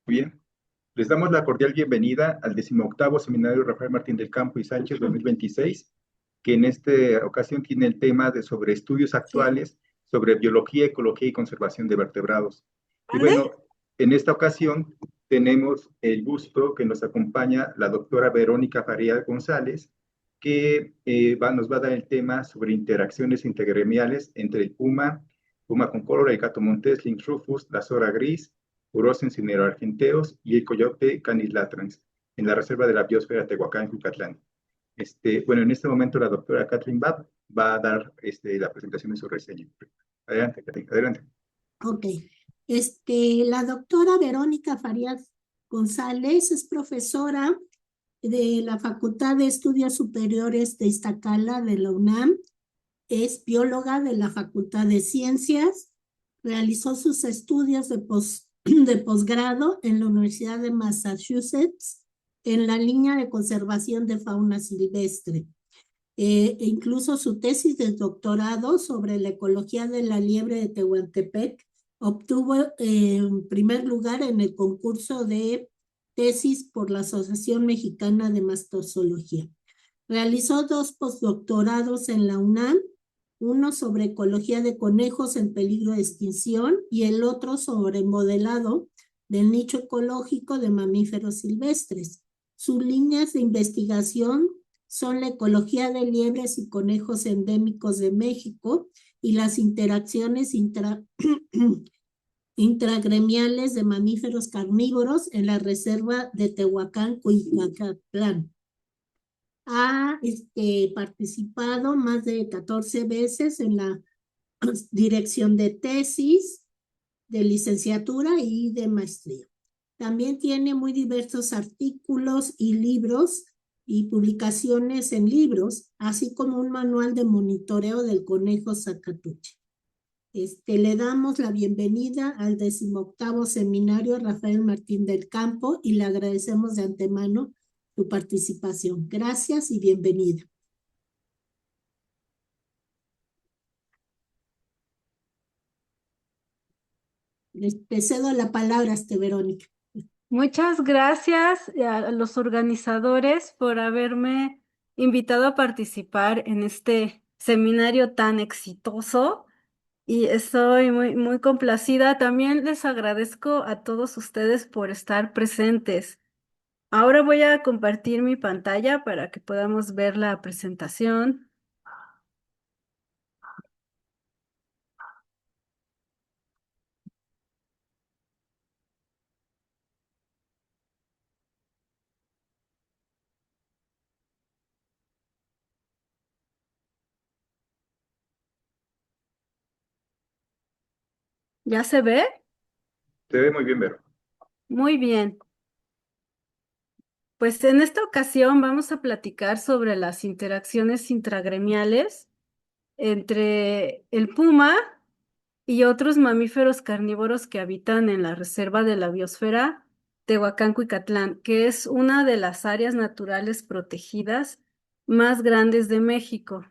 Bien, les damos la cordial bienvenida al 18º Seminario Rafael Martín del Campo y Sánchez 2026, que en esta ocasión tiene el tema de sobre estudios Sí. actuales sobre biología, ecología y conservación de vertebrados. Y ¿Vale? bueno, en esta ocasión tenemos el gusto que nos acompaña la doctora Verónica Faría González, que nos va a dar el tema sobre interacciones intergremiales entre el puma, puma con cólera, el gato montés, Lynx rufus, la zora gris, Urosen cineroargenteos y el coyote Canis latrans, en la reserva de la biosfera Tehuacán-Cucatlán. Bueno, en este momento la doctora Catherine Babb va a dar la presentación de su reseña. Adelante, Catherine, adelante. Ok. La doctora Verónica Farías González es profesora de la Facultad de Estudios Superiores de Iztacala de la UNAM. Es bióloga de la Facultad de Ciencias. Realizó sus estudios de posgrado en la Universidad de Massachusetts en la línea de conservación de fauna silvestre. Incluso su tesis de doctorado sobre la ecología de la liebre de Tehuantepec obtuvo primer lugar en el concurso de tesis por la Asociación Mexicana de Mastozoología. Realizó dos postdoctorados en la UNAM, uno sobre ecología de conejos en peligro de extinción y el otro sobre modelado del nicho ecológico de mamíferos silvestres. Sus líneas de investigación son la ecología de liebres y conejos endémicos de México y las interacciones intragremiales de mamíferos carnívoros en la reserva de Tehuacán-Cuicatlán. Ha participado más de 14 veces en la dirección de tesis, de licenciatura y de maestría. También tiene muy diversos artículos y libros y publicaciones en libros, así como un manual de monitoreo del conejo Zacatuche. Le damos la bienvenida al 18º Seminario Rafael Martín del Campo y le agradecemos de antemano su participación. Gracias y bienvenida. Te cedo la palabra, Verónica. Muchas gracias a los organizadores por haberme invitado a participar en este seminario tan exitoso y estoy muy complacida. También les agradezco a todos ustedes por estar presentes. Ahora voy a compartir mi pantalla para que podamos ver la presentación. ¿Ya se ve? Se ve muy bien, Vero. Muy bien. Pues en esta ocasión vamos a platicar sobre las interacciones intragremiales entre el puma y otros mamíferos carnívoros que habitan en la reserva de la biosfera Tehuacán-Cuicatlán, que es una de las áreas naturales protegidas más grandes de México.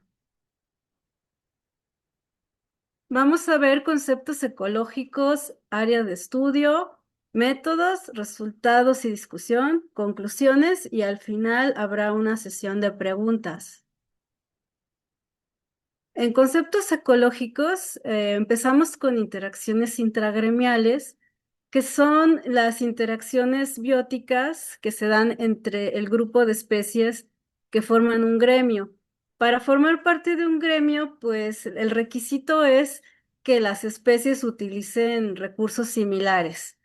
Vamos a ver conceptos ecológicos, área de estudio, métodos, resultados y discusión, conclusiones y al final habrá una sesión de preguntas. En conceptos ecológicos, empezamos con interacciones intragremiales, que son las interacciones bióticas que se dan entre el grupo de especies que forman un gremio. Para formar parte de un gremio, pues el requisito es que las especies utilicen recursos similares.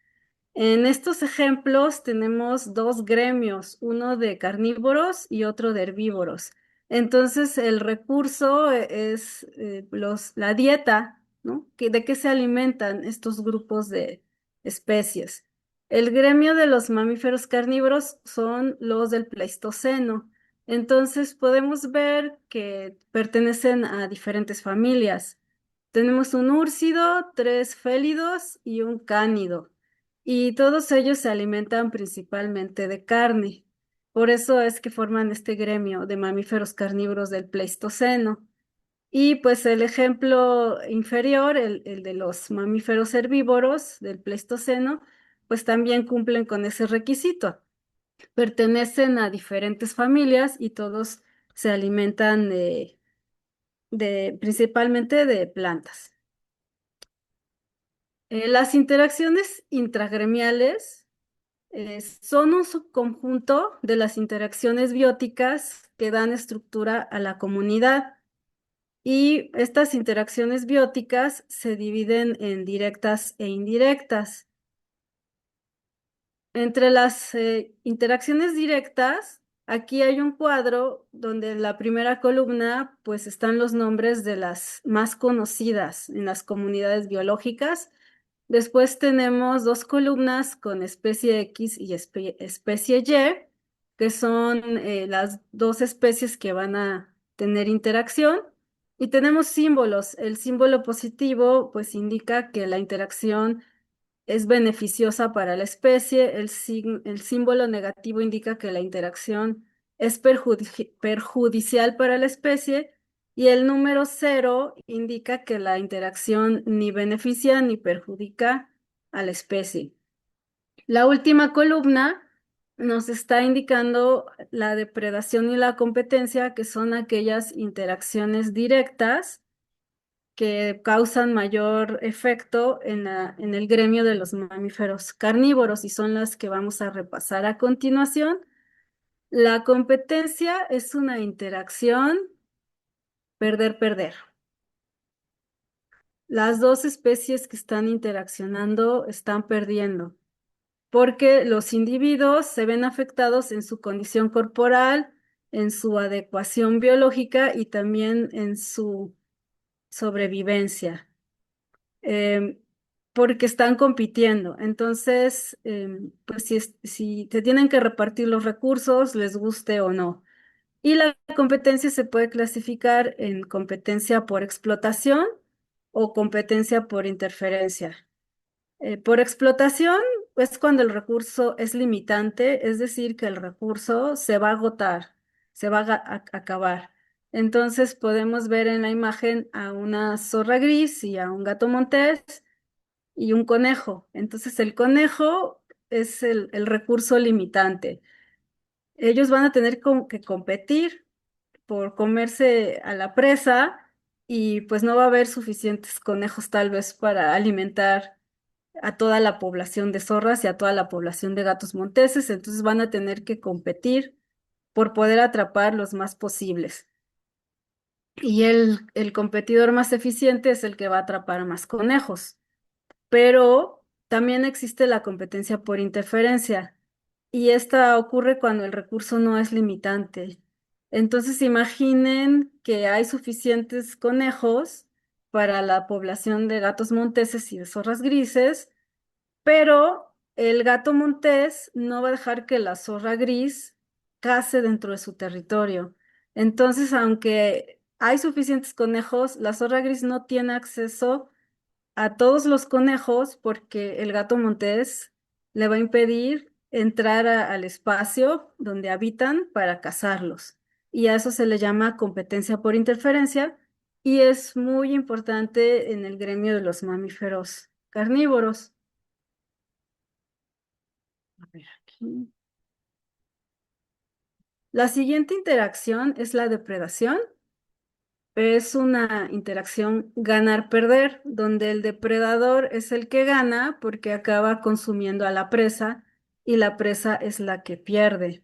En estos ejemplos tenemos dos gremios, uno de carnívoros y otro de herbívoros. Entonces, el recurso es la dieta, ¿no? ¿De qué se alimentan estos grupos de especies? El gremio de los mamíferos carnívoros son los del Pleistoceno. Entonces, podemos ver que pertenecen a diferentes familias. Tenemos un úrsido, tres félidos y un cánido y todos ellos se alimentan principalmente de carne. Por eso es que forman este gremio de mamíferos carnívoros del Pleistoceno. Y pues el ejemplo inferior, el de los mamíferos herbívoros del Pleistoceno, pues también cumplen con ese requisito. Pertenecen a diferentes familias y todos se alimentan principalmente de plantas. Las interacciones intragremiales son un subconjunto de las interacciones bióticas que dan estructura a la comunidad. Y estas interacciones bióticas se dividen en directas e indirectas. Entre las interacciones directas, aquí hay un cuadro donde en la primera columna pues están los nombres de las más conocidas en las comunidades biológicas. Después tenemos dos columnas con especie X y especie Y, que son las dos especies que van a tener interacción. Y tenemos símbolos. El símbolo positivo pues indica que la interacción es beneficiosa para la especie. El símbolo negativo indica que la interacción es perjudicial para la especie. Y el número 0 indica que la interacción ni beneficia ni perjudica a la especie. La última columna nos está indicando la depredación y la competencia, que son aquellas interacciones directas que causan mayor efecto en el gremio de los mamíferos carnívoros y son las que vamos a repasar a continuación. La competencia es una interacción perder-perder. Las dos especies que están interaccionando están perdiendo porque los individuos se ven afectados en su condición corporal, en su adecuación biológica y también en su sobrevivencia. Porque están compitiendo. Entonces, pues si te tienen que repartir los recursos, les guste o no. Y la competencia se puede clasificar en competencia por explotación o competencia por interferencia. Por explotación es cuando el recurso es limitante, es decir, que el recurso se va a agotar, se va a acabar. Entonces podemos ver en la imagen a una zorra gris y a un gato montés y un conejo. Entonces el conejo es el recurso limitante. Ellos van a tener que competir por comerse a la presa y pues no va a haber suficientes conejos tal vez para alimentar a toda la población de zorras y a toda la población de gatos monteses, entonces van a tener que competir por poder atrapar los más posibles. Y el competidor más eficiente es el que va a atrapar más conejos. Pero también existe la competencia por interferencia y esta ocurre cuando el recurso no es limitante. Entonces imaginen que hay suficientes conejos para la población de gatos monteses y de zorras grises, pero el gato montés no va a dejar que la zorra gris case dentro de su territorio. Entonces, aunque hay suficientes conejos, la zorra gris no tiene acceso a todos los conejos porque el gato montés le va a impedir entrar al espacio donde habitan para cazarlos. Y a eso se le llama competencia por interferencia y es muy importante en el gremio de los mamíferos carnívoros. A ver aquí. La siguiente interacción es la depredación. Es una interacción ganar-perder, donde el depredador es el que gana porque acaba consumiendo a la presa y la presa es la que pierde.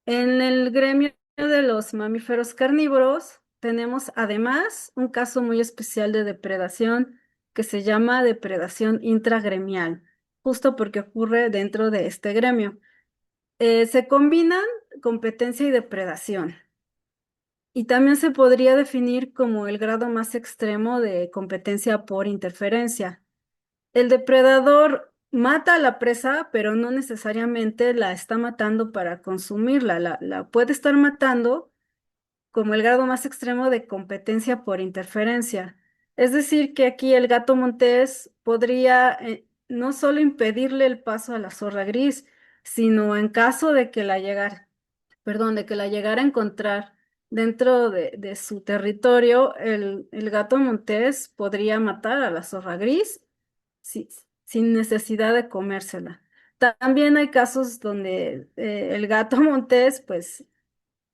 En el gremio de los mamíferos carnívoros tenemos además un caso muy especial de depredación que se llama depredación intragremial, justo porque ocurre dentro de este gremio. Se combinan competencia y depredación. Y también se podría definir como el grado más extremo de competencia por interferencia. El depredador mata a la presa, pero no necesariamente la está matando para consumirla. La puede estar matando como el grado más extremo de competencia por interferencia. Es decir, que aquí el gato montés podría no solo impedirle el paso a la zorra gris, sino en caso de que de que la llegara a encontrar dentro de su territorio, el gato montés podría matar a la zorra gris sin necesidad de comérsela. También hay casos donde el gato montés, pues,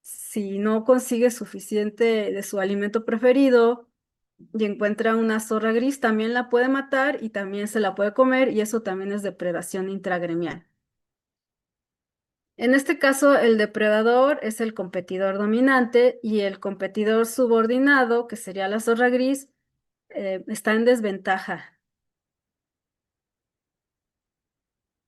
si no consigue suficiente de su alimento preferido y encuentra una zorra gris, también la puede matar y también se la puede comer y eso también es depredación intragremial. En este caso, el depredador es el competidor dominante y el competidor subordinado, que sería la zorra gris, está en desventaja.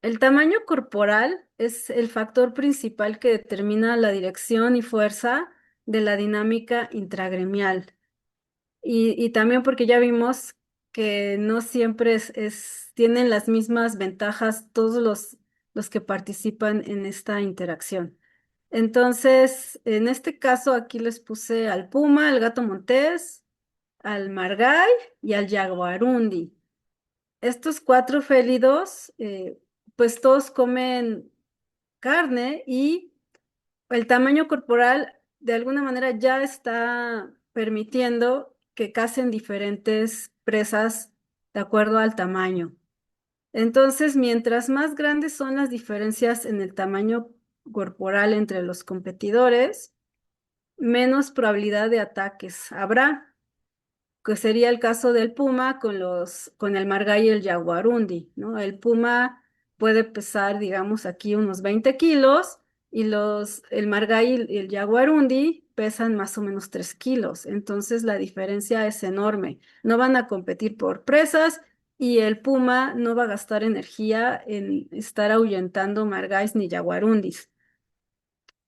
El tamaño corporal es el factor principal que determina la dirección y fuerza de la dinámica intragremial. Y también porque ya vimos que no siempre tienen las mismas ventajas todos los que participan en esta interacción. Entonces, en este caso, aquí les puse al puma, al gato montés, al margay y al jaguarundi. Estos cuatro félidos, pues todos comen carne y el tamaño corporal de alguna manera ya está permitiendo que cacen diferentes presas de acuerdo al tamaño. Entonces, mientras más grandes son las diferencias en el tamaño corporal entre los competidores, menos probabilidad de ataques habrá, que sería el caso del puma con el margay y el jaguarundi, ¿no? El puma puede pesar, digamos, aquí unos 20 kilos y el margay y el jaguarundi pesan más o menos 3 kilos. Entonces la diferencia es enorme. No van a competir por presas y el puma no va a gastar energía en estar ahuyentando margays ni jaguarundis.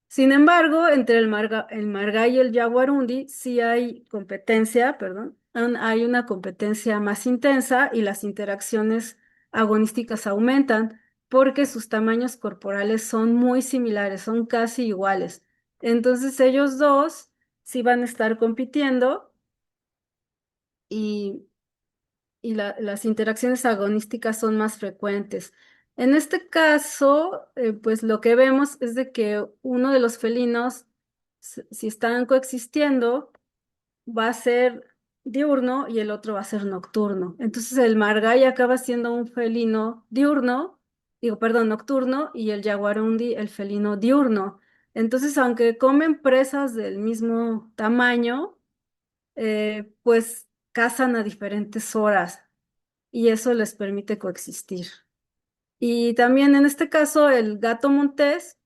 Sin embargo, entre el margay y el jaguarundi sí hay competencia, perdón, hay una competencia más intensa y las interacciones agonísticas aumentan porque sus tamaños corporales son muy similares, son casi iguales. Entonces ellos dos sí van a estar compitiendo y las interacciones agonísticas son más frecuentes. En este caso, pues lo que vemos es de que uno de los felinos, si están coexistiendo, va a ser diurno y el otro va a ser nocturno. Entonces el margay acaba siendo un felino diurno, digo, perdón, nocturno, y el jaguarundi el felino diurno. Entonces, aunque comen presas del mismo tamaño, pues cazan a diferentes horas y eso les permite coexistir. Y también en este caso el gato montés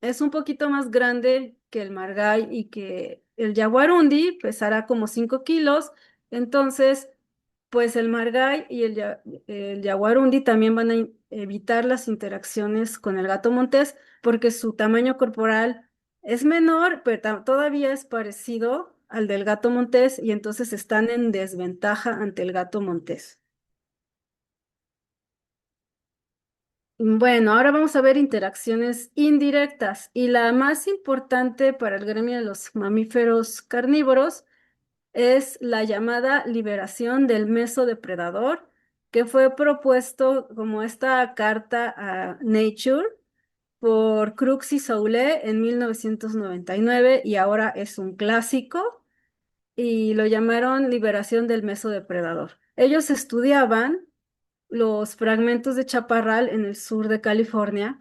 es un poquito más grande que el margay y que el jaguarundi, pesará como 5 kilos, entonces pues el margay y el jaguarundi también van a evitar las interacciones con el gato montés porque su tamaño corporal es menor, pero todavía es parecido al del gato montés y entonces están en desventaja ante el gato montés. Bueno, ahora vamos a ver interacciones indirectas y la más importante para el gremio de los mamíferos carnívoros es la llamada liberación del mesodepredador, que fue propuesto como esta carta a Nature por Crooks y Soule en 1999 y ahora es un clásico y lo llamaron liberación del mesodepredador. Ellos estudiaban los fragmentos de chaparral en el sur de California.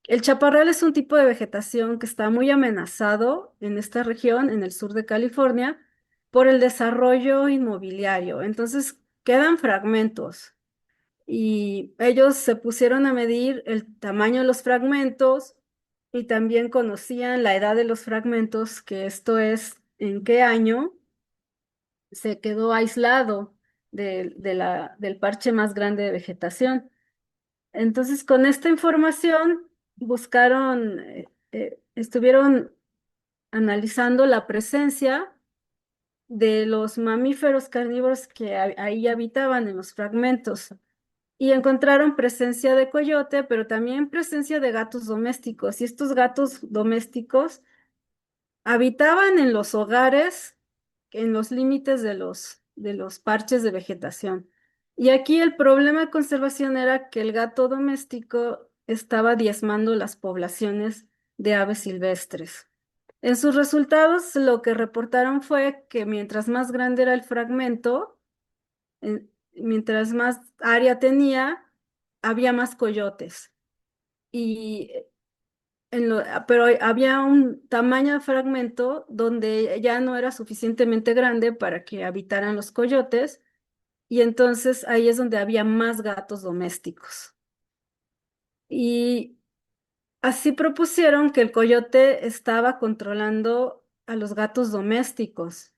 El chaparral es un tipo de vegetación que está muy amenazado en esta región, en el sur de California, por el desarrollo inmobiliario. Entonces, quedan fragmentos y ellos se pusieron a medir el tamaño de los fragmentos y también conocían la edad de los fragmentos, que esto es en qué año se quedó aislado del parche más grande de vegetación. Entonces, con esta información buscaron, estuvieron analizando la presencia de los mamíferos carnívoros que ahí habitaban en los fragmentos y encontraron presencia de coyote, pero también presencia de gatos domésticos. Y estos gatos domésticos habitaban en los hogares, en los límites de los parches de vegetación. Y aquí el problema de conservación era que el gato doméstico estaba diezmando las poblaciones de aves silvestres. En sus resultados, lo que reportaron fue que mientras más grande era el fragmento, mientras más área tenía, había más coyotes. Y pero había un tamaño de fragmento donde ya no era suficientemente grande para que habitaran los coyotes, y entonces ahí es donde había más gatos domésticos. Y así propusieron que el coyote estaba controlando a los gatos domésticos.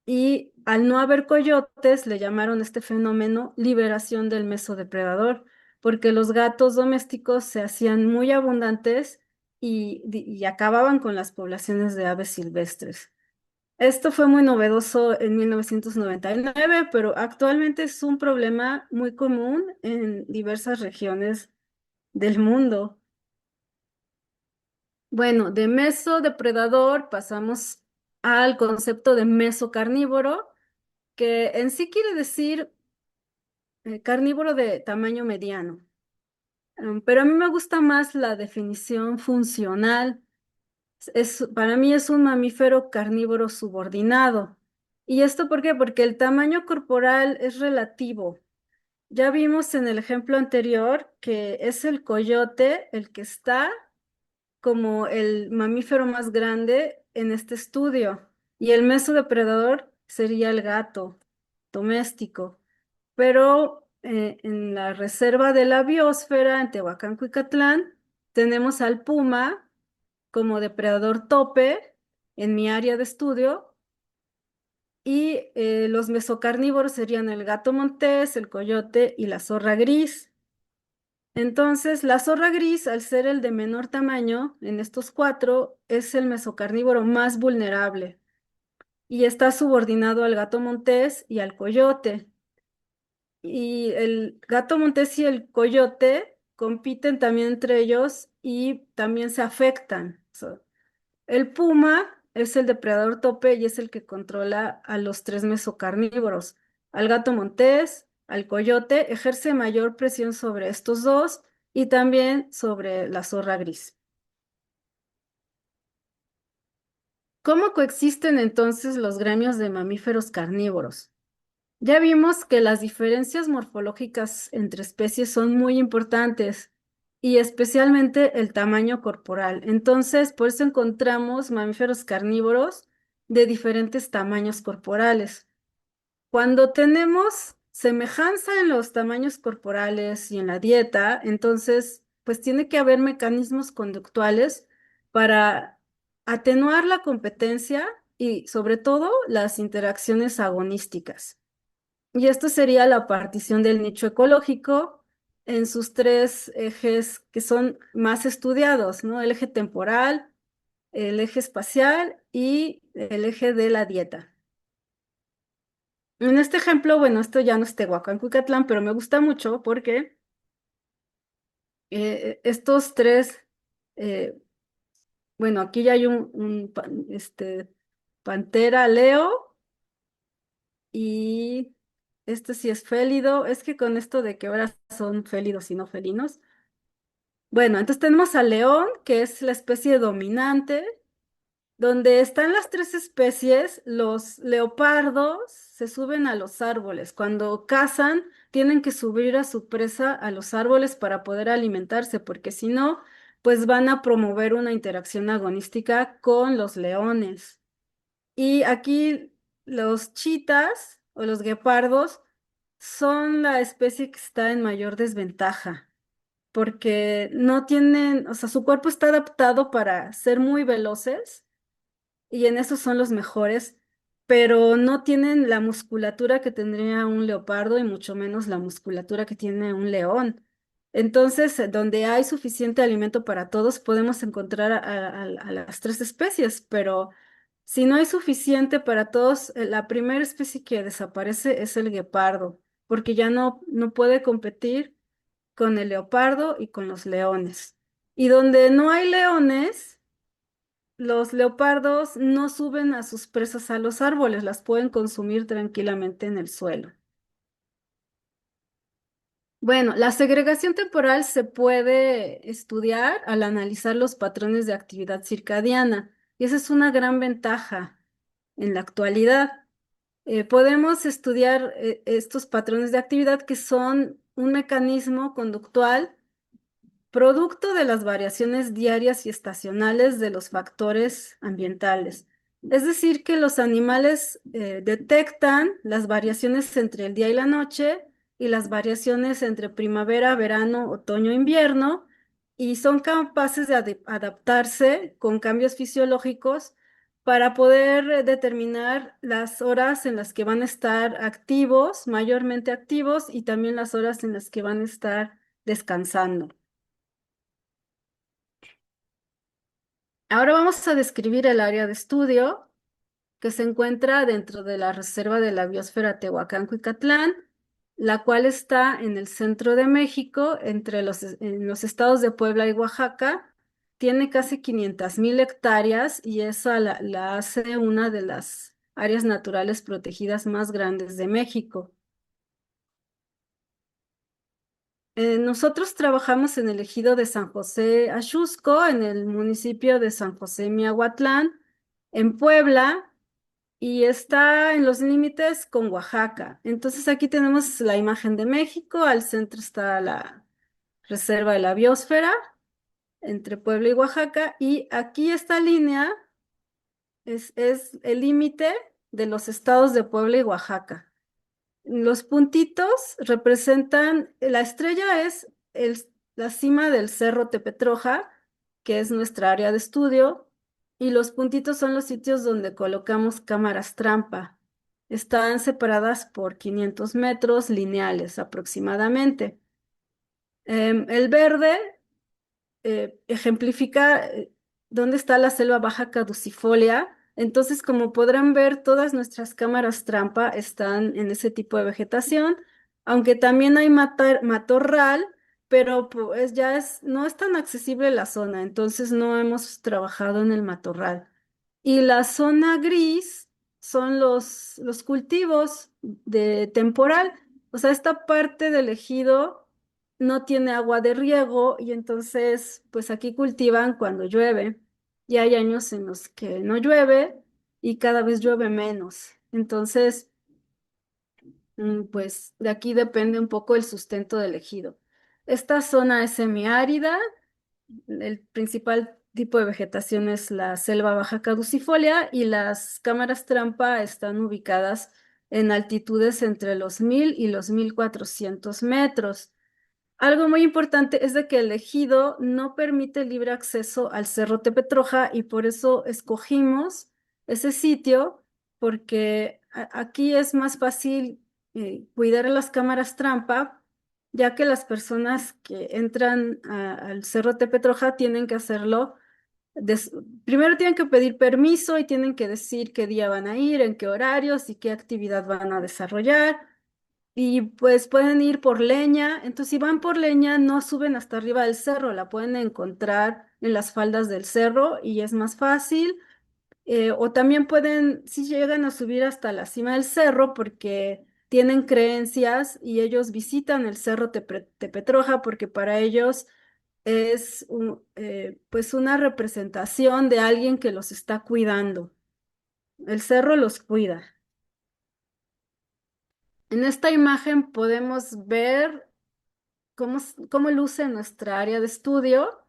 Y al no haber coyotes, le llamaron este fenómeno liberación del mesodepredador, porque los gatos domésticos se hacían muy abundantes y acababan con las poblaciones de aves silvestres. Esto fue muy novedoso en 1999, pero actualmente es un problema muy común en diversas regiones del mundo. Bueno, de mesodepredador pasamos al concepto de mesocarnívoro, que en sí quiere decir carnívoro de tamaño mediano. Pero a mí me gusta más la definición funcional. Para mí es un mamífero carnívoro subordinado. ¿Y esto por qué? Porque el tamaño corporal es relativo. Ya vimos en el ejemplo anterior que es el coyote el que está como el mamífero más grande en este estudio, y el mesodepredador sería el gato doméstico. Pero en la reserva de la biosfera en Tehuacán, Cuicatlán, tenemos al puma como depredador tope en mi área de estudio, y los mesocarnívoros serían el gato montés, el coyote y la zorra gris. Entonces, la zorra gris, al ser el de menor tamaño en estos cuatro, es el mesocarnívoro más vulnerable y está subordinado al gato montés y al coyote. Y el gato montés y el coyote compiten también entre ellos y también se afectan. El puma es el depredador tope y es el que controla a los tres mesocarnívoros. Al gato montés, al coyote, ejerce mayor presión sobre estos dos y también sobre la zorra gris. ¿Cómo coexisten entonces los gremios de mamíferos carnívoros? Ya vimos que las diferencias morfológicas entre especies son muy importantes, y especialmente el tamaño corporal. Entonces, por eso encontramos mamíferos carnívoros de diferentes tamaños corporales. Cuando tenemos semejanza en los tamaños corporales y en la dieta, entonces, pues tiene que haber mecanismos conductuales para atenuar la competencia y sobre todo las interacciones agonísticas. Y esto sería la partición del nicho ecológico en sus tres ejes que son más estudiados, ¿no? El eje temporal, el eje espacial y el eje de la dieta. En este ejemplo, bueno, esto ya no es Tehuacán, Cuicatlán, pero me gusta mucho porque estos tres, eh, bueno, aquí ya hay pantera, leo, y este sí es félido. Es que con esto de que ahora son félidos y no felinos. Bueno, entonces tenemos al león, que es la especie dominante. Donde están las tres especies, los leopardos se suben a los árboles. Cuando cazan, tienen que subir a su presa a los árboles para poder alimentarse, porque si no, pues van a promover una interacción agonística con los leones. Y aquí los chitas o los guepardos son la especie que está en mayor desventaja, porque no tienen, o sea, su cuerpo está adaptado para ser muy veloces y en eso son los mejores, pero no tienen la musculatura que tendría un leopardo y mucho menos la musculatura que tiene un león. Entonces, donde hay suficiente alimento para todos, podemos encontrar a las tres especies, pero si no hay suficiente para todos, la primera especie que desaparece es el guepardo, porque ya no puede competir con el leopardo y con los leones. Y donde no hay leones, los leopardos no suben a sus presas a los árboles, las pueden consumir tranquilamente en el suelo. Bueno, la segregación temporal se puede estudiar al analizar los patrones de actividad circadiana, y esa es una gran ventaja en la actualidad. podemos estudiar estos patrones de actividad que son un mecanismo conductual producto de las variaciones diarias y estacionales de los factores ambientales. Es decir, que los animales detectan las variaciones entre el día y la noche y las variaciones entre primavera, verano, otoño, invierno, y son capaces de adaptarse con cambios fisiológicos para poder determinar las horas en las que van a estar activos, mayormente activos, y también las horas en las que van a estar descansando. Ahora vamos a describir el área de estudio que se encuentra dentro de la Reserva de la Biosfera Tehuacán-Cuicatlán, la cual está en el centro de México, en los estados de Puebla y Oaxaca. Tiene casi 500,000 hectáreas y esa la hace una de las áreas naturales protegidas más grandes de México. Nosotros trabajamos en el ejido de San José Axusco, en el municipio de San José Miahuatlán, en Puebla, y está en los límites con Oaxaca. Entonces aquí tenemos la imagen de México, al centro está la Reserva de la Biosfera, entre Puebla y Oaxaca, y aquí esta línea es el límite de los estados de Puebla y Oaxaca. Los puntitos representan, la estrella es la cima del Cerro Tepetroja, que es nuestra área de estudio, y los puntitos son los sitios donde colocamos cámaras trampa. Están separadas por 500 metros lineales aproximadamente. El verde ejemplifica dónde está la selva baja caducifolia. Entonces, como podrán ver, todas nuestras cámaras trampa están en ese tipo de vegetación, aunque también hay matorral, pero pues no es tan accesible la zona, entonces no hemos trabajado en el matorral. Y la zona gris son los cultivos de temporal, o sea, esta parte del ejido no tiene agua de riego y entonces pues aquí cultivan cuando llueve y hay años en los que no llueve y cada vez llueve menos. Entonces, pues de aquí depende un poco el sustento del ejido. Esta zona es semiárida, el principal tipo de vegetación es la selva baja caducifolia y las cámaras trampa están ubicadas en altitudes entre los 1,000 y los 1,400 metros. Algo muy importante es de que el ejido no permite libre acceso al Cerro Tepetroja y por eso escogimos ese sitio porque aquí es más fácil cuidar a las cámaras trampa, ya que las personas que entran al Cerro Tepetroja tienen que hacerlo. Primero tienen que pedir permiso y tienen que decir qué día van a ir, en qué horarios y qué actividad van a desarrollar. Y pues pueden ir por leña, entonces si van por leña no suben hasta arriba del cerro, la pueden encontrar en las faldas del cerro y es más fácil. O también pueden, si llegan a subir hasta la cima del cerro porque tienen creencias y ellos visitan el cerro Tepetroja porque para ellos es pues una representación de alguien que los está cuidando. El cerro los cuida. En esta imagen podemos ver cómo luce nuestra área de estudio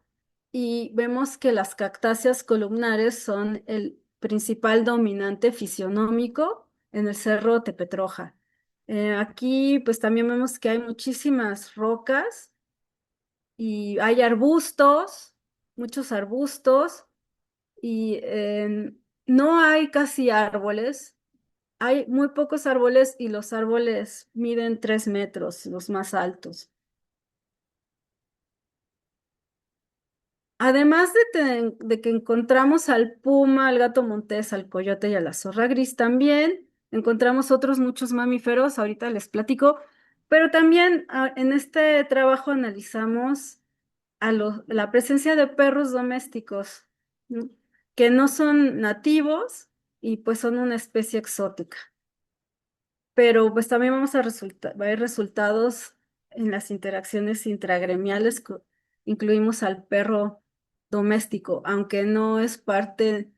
y vemos que las cactáceas columnares son el principal dominante fisionómico en el Cerro Tepetroja. Aquí pues también vemos que hay muchísimas rocas y hay arbustos, muchos arbustos y no hay casi árboles. Hay muy pocos árboles y los árboles miden 3 metros, los más altos. Además de que encontramos al puma, al gato montés, al coyote y a la zorra gris, también encontramos otros muchos mamíferos, ahorita les platico, pero también en este trabajo analizamos la presencia de perros domésticos, ¿no? Que no son nativos y pues son una especie exótica. Pero pues también vamos a ver resultados en las interacciones intragremiales, incluimos al perro doméstico, aunque no es parte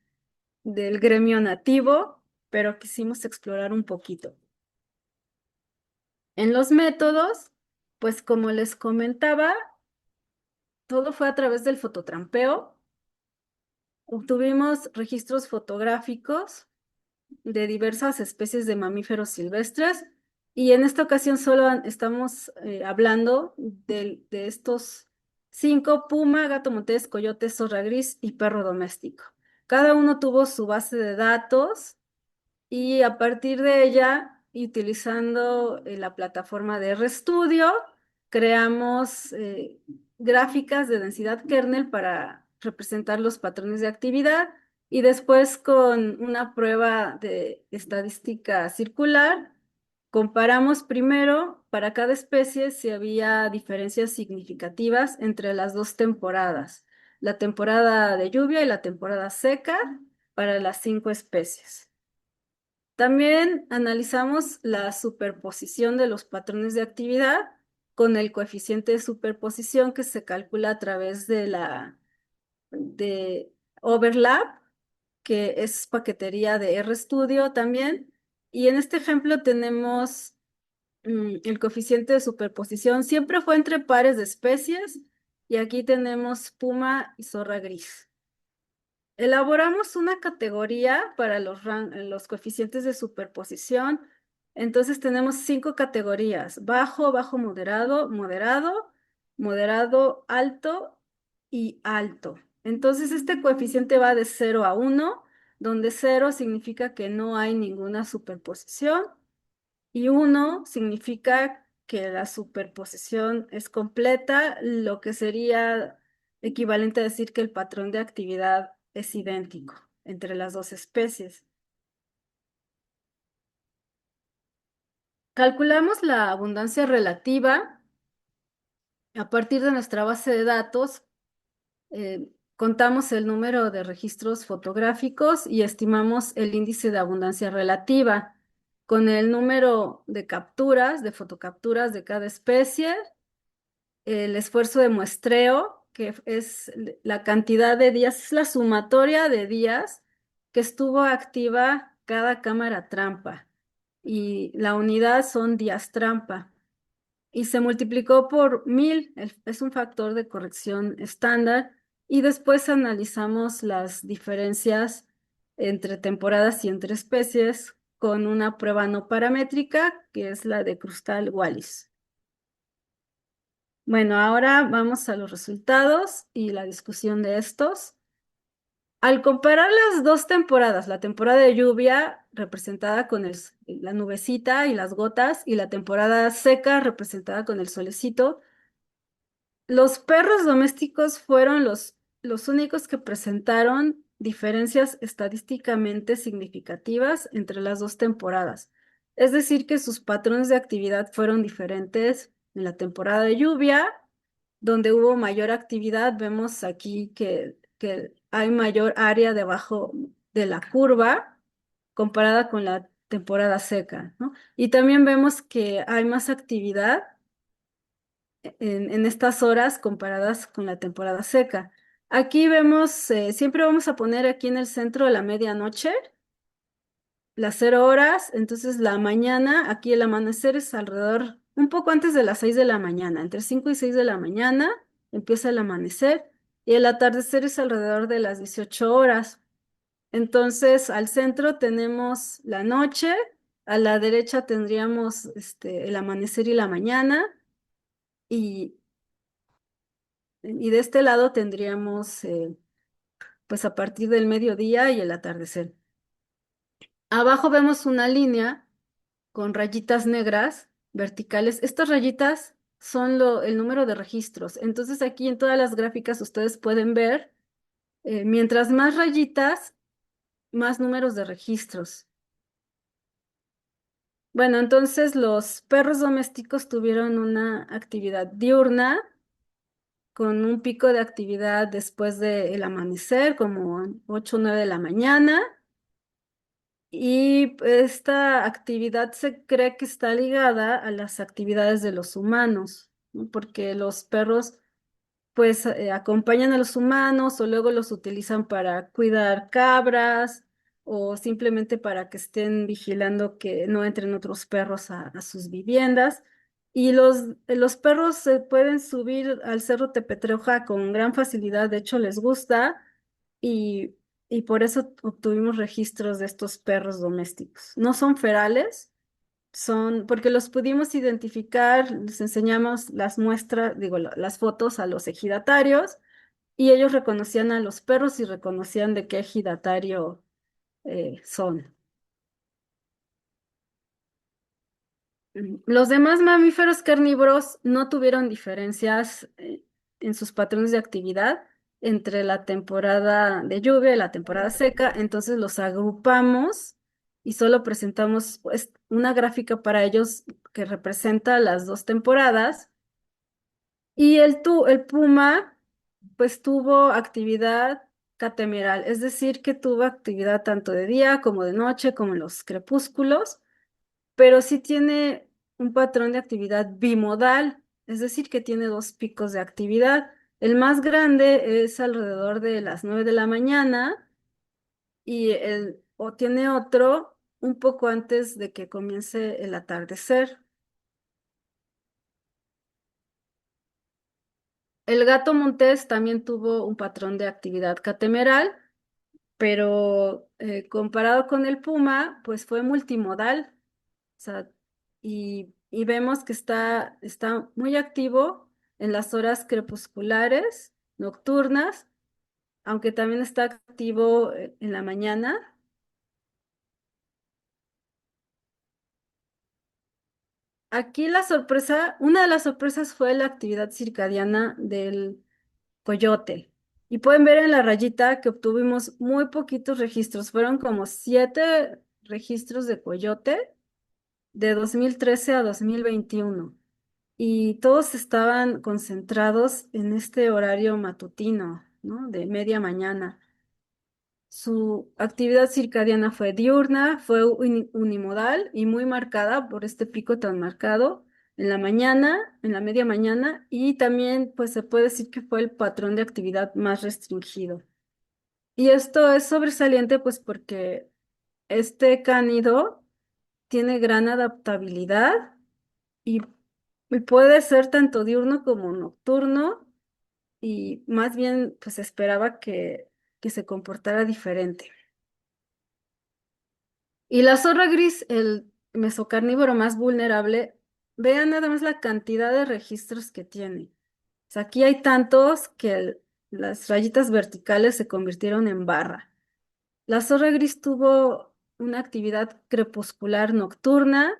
del gremio nativo, pero quisimos explorar un poquito. En los métodos, pues como les comentaba, todo fue a través del fototrampeo. Obtuvimos registros fotográficos de diversas especies de mamíferos silvestres y en esta ocasión solo estamos hablando de estos 5: puma, gato montés, coyote, zorra gris y perro doméstico. Cada uno tuvo su base de datos y a partir de ella, y utilizando la plataforma de RStudio, creamos gráficas de densidad kernel para representar los patrones de actividad y después con una prueba de estadística circular, comparamos primero para cada especie si había diferencias significativas entre las dos temporadas, la temporada de lluvia y la temporada seca para las 5 especies. También analizamos la superposición de los patrones de actividad con el coeficiente de superposición que se calcula a través de overlap, que es paquetería de RStudio también. Y en este ejemplo tenemos el coeficiente de superposición. Siempre fue entre pares de especies y aquí tenemos puma y zorra gris. Elaboramos una categoría para los coeficientes de superposición. Entonces tenemos 5 categorías: bajo, bajo moderado, moderado, moderado alto y alto. Entonces este coeficiente va de 0 a 1, donde 0 significa que no hay ninguna superposición y 1 significa que la superposición es completa, lo que sería equivalente a decir que el patrón de actividad es idéntico entre las dos especies. Calculamos la abundancia relativa a partir de nuestra base de datos. Contamos el número de registros fotográficos y estimamos el índice de abundancia relativa con el número de capturas, de fotocapturas de cada especie, el esfuerzo de muestreo, que es la cantidad de días, es la sumatoria de días que estuvo activa cada cámara trampa, y la unidad son días trampa, y se multiplicó por 1000, es un factor de corrección estándar, y después analizamos las diferencias entre temporadas y entre especies con una prueba no paramétrica, que es la de Krustal-Wallis. Bueno, ahora vamos a los resultados y la discusión de estos. Al comparar las dos temporadas, la temporada de lluvia representada con la nubecita y las gotas, y la temporada seca representada con el solecito, los perros domésticos fueron los únicos que presentaron diferencias estadísticamente significativas entre las dos temporadas. Es decir, que sus patrones de actividad fueron diferentes en la temporada de lluvia, donde hubo mayor actividad. Vemos aquí que hay mayor área debajo de la curva comparada con la temporada seca, ¿no? Y también vemos que hay más actividad en estas horas comparadas con la temporada seca. Aquí vemos, siempre vamos a poner aquí en el centro la medianoche, las 0 horas, entonces la mañana, aquí el amanecer es alrededor, un poco antes de las 6 de la mañana, entre 5 y 6 de la mañana empieza el amanecer, y el atardecer es alrededor de las 18 horas. Entonces al centro tenemos la noche, a la derecha tendríamos el amanecer y la mañana, y de este lado tendríamos, pues a partir del mediodía y el atardecer. Abajo vemos una línea con rayitas negras verticales. Estas rayitas son el número de registros. Entonces aquí en todas las gráficas ustedes pueden ver, mientras más rayitas, más números de registros. Bueno, entonces los perros domésticos tuvieron una actividad diurna con un pico de actividad después del amanecer, como 8 o 9 de la mañana. Y esta actividad se cree que está ligada a las actividades de los humanos, ¿no? Porque los perros pues acompañan a los humanos o luego los utilizan para cuidar cabras o simplemente para que estén vigilando que no entren otros perros a sus viviendas. Y los perros se pueden subir al Cerro Tepetroja con gran facilidad, de hecho les gusta, y, y por eso obtuvimos registros de estos perros domésticos. No son ferales, son, porque los pudimos identificar, les enseñamos las muestras, digo, las fotos a los ejidatarios, y ellos reconocían a los perros y reconocían de qué ejidatario son. Los demás mamíferos carnívoros no tuvieron diferencias en sus patrones de actividad entre la temporada de lluvia y la temporada seca, entonces los agrupamos y solo presentamos pues, una gráfica para ellos que representa las dos temporadas. Y el puma pues tuvo actividad catemeral, es decir, que tuvo actividad tanto de día como de noche, como en los crepúsculos, pero sí tiene un patrón de actividad bimodal, es decir, que tiene dos picos de actividad. El más grande es alrededor de las 9 de la mañana o tiene otro un poco antes de que comience el atardecer. El gato montés también tuvo un patrón de actividad catemeral, pero comparado con el puma, pues fue multimodal. O sea, y vemos que está muy activo en las horas crepusculares, nocturnas, aunque también está activo en la mañana. Aquí la sorpresa, una de las sorpresas fue la actividad circadiana del coyote. Y pueden ver en la rayita que obtuvimos muy poquitos registros, fueron como 7 registros de coyote de 2013 a 2021. Y todos estaban concentrados en este horario matutino, ¿no? De media mañana. Su actividad circadiana fue diurna, fue unimodal y muy marcada por este pico tan marcado en la mañana, en la media mañana, y también pues se puede decir que fue el patrón de actividad más restringido. Y esto es sobresaliente pues porque este cánido tiene gran adaptabilidad y y puede ser tanto diurno como nocturno, y más bien pues esperaba que se comportara diferente. Y la zorra gris, el mesocarnívoro más vulnerable, vean nada más la cantidad de registros que tiene. O sea, aquí hay tantos que las rayitas verticales se convirtieron en barra. La zorra gris tuvo una actividad crepuscular nocturna,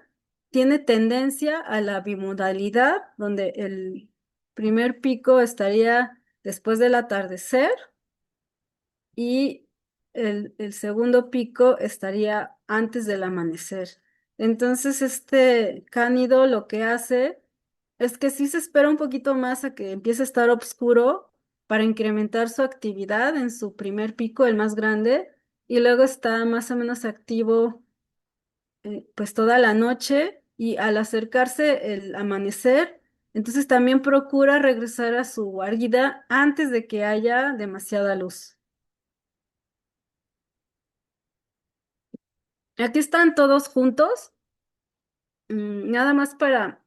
tiene tendencia a la bimodalidad, donde el primer pico estaría después del atardecer y el segundo pico estaría antes del amanecer. Entonces, este cánido lo que hace es que sí se espera un poquito más a que empiece a estar oscuro para incrementar su actividad en su primer pico, el más grande, y luego está más o menos activo pues toda la noche, y al acercarse el amanecer, entonces también procura regresar a su guarida antes de que haya demasiada luz. Aquí están todos juntos, nada más para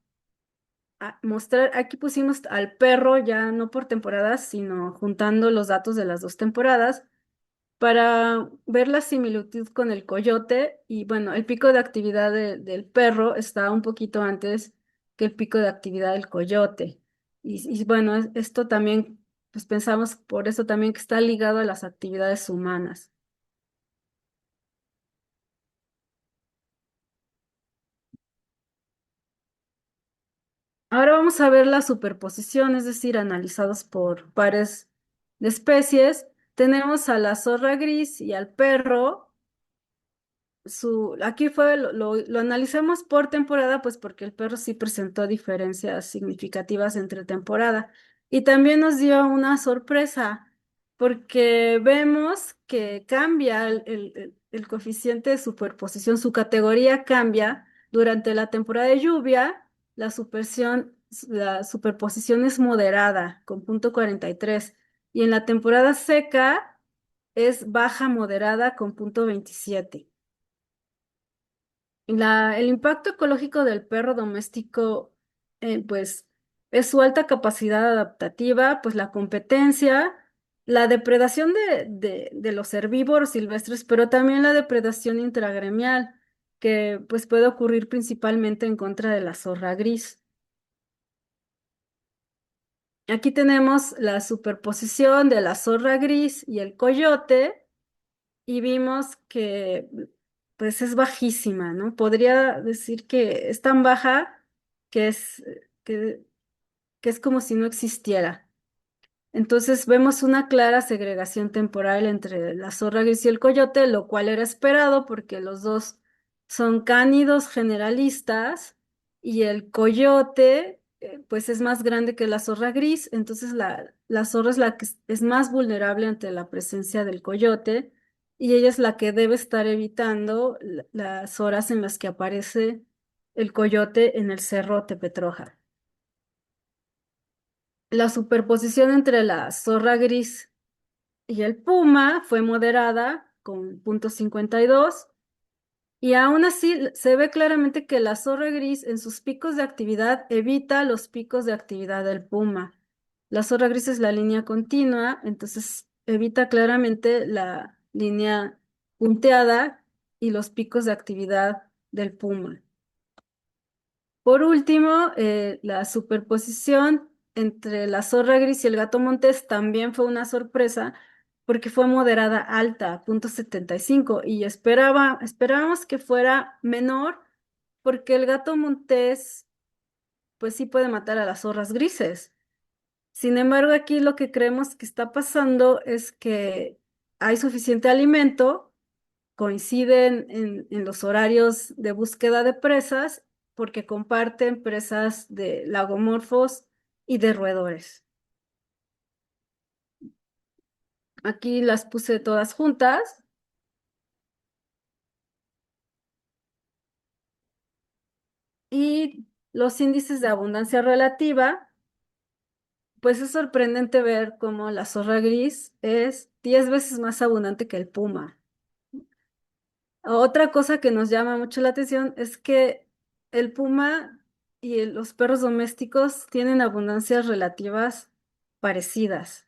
mostrar, aquí pusimos al perro ya no por temporadas, sino juntando los datos de las dos temporadas para ver la similitud con el coyote. Y bueno, el pico de actividad del perro está un poquito antes que el pico de actividad del coyote. Y bueno, esto también, pues pensamos por eso también que está ligado a las actividades humanas. Ahora vamos a ver la superposición, es decir, analizados por pares de especies. Tenemos a la zorra gris y al perro. Aquí fue, lo analizamos por temporada, pues porque el perro sí presentó diferencias significativas entre temporada. Y también nos dio una sorpresa, porque vemos que cambia el coeficiente de superposición, su categoría cambia durante la temporada de lluvia, la superposición es moderada, con 0.43, y en la temporada seca es baja moderada con 0.27. El impacto ecológico del perro doméstico, pues, es su alta capacidad adaptativa, pues la competencia, la depredación de los herbívoros silvestres, pero también la depredación intragremial, que pues puede ocurrir principalmente en contra de la zorra gris. Aquí tenemos la superposición de la zorra gris y el coyote, y vimos que pues es bajísima, ¿no? Podría decir que es tan baja que es, que, que es como si no existiera. Entonces vemos una clara segregación temporal entre la zorra gris y el coyote, lo cual era esperado porque los dos son cánidos generalistas y el coyote pues es más grande que la zorra gris, entonces la zorra es la que es más vulnerable ante la presencia del coyote y ella es la que debe estar evitando las horas en las que aparece el coyote en el cerro Tepetroja. La superposición entre la zorra gris y el puma fue moderada con 0.52 y aún así se ve claramente que la zorra gris en sus picos de actividad evita los picos de actividad del puma. La zorra gris es la línea continua, entonces evita claramente la línea punteada y los picos de actividad del puma. Por último, la superposición entre la zorra gris y el gato montés también fue una sorpresa porque fue moderada alta, 0.75, y esperábamos que fuera menor porque el gato montés pues sí puede matar a las zorras grises. Sin embargo, aquí lo que creemos que está pasando es que hay suficiente alimento, coinciden en los horarios de búsqueda de presas porque comparten presas de lagomorfos y de roedores. Aquí las puse todas juntas. Y los índices de abundancia relativa, pues es sorprendente ver cómo la zorra gris es 10 veces más abundante que el puma. Otra cosa que nos llama mucho la atención es que el puma y los perros domésticos tienen abundancias relativas parecidas.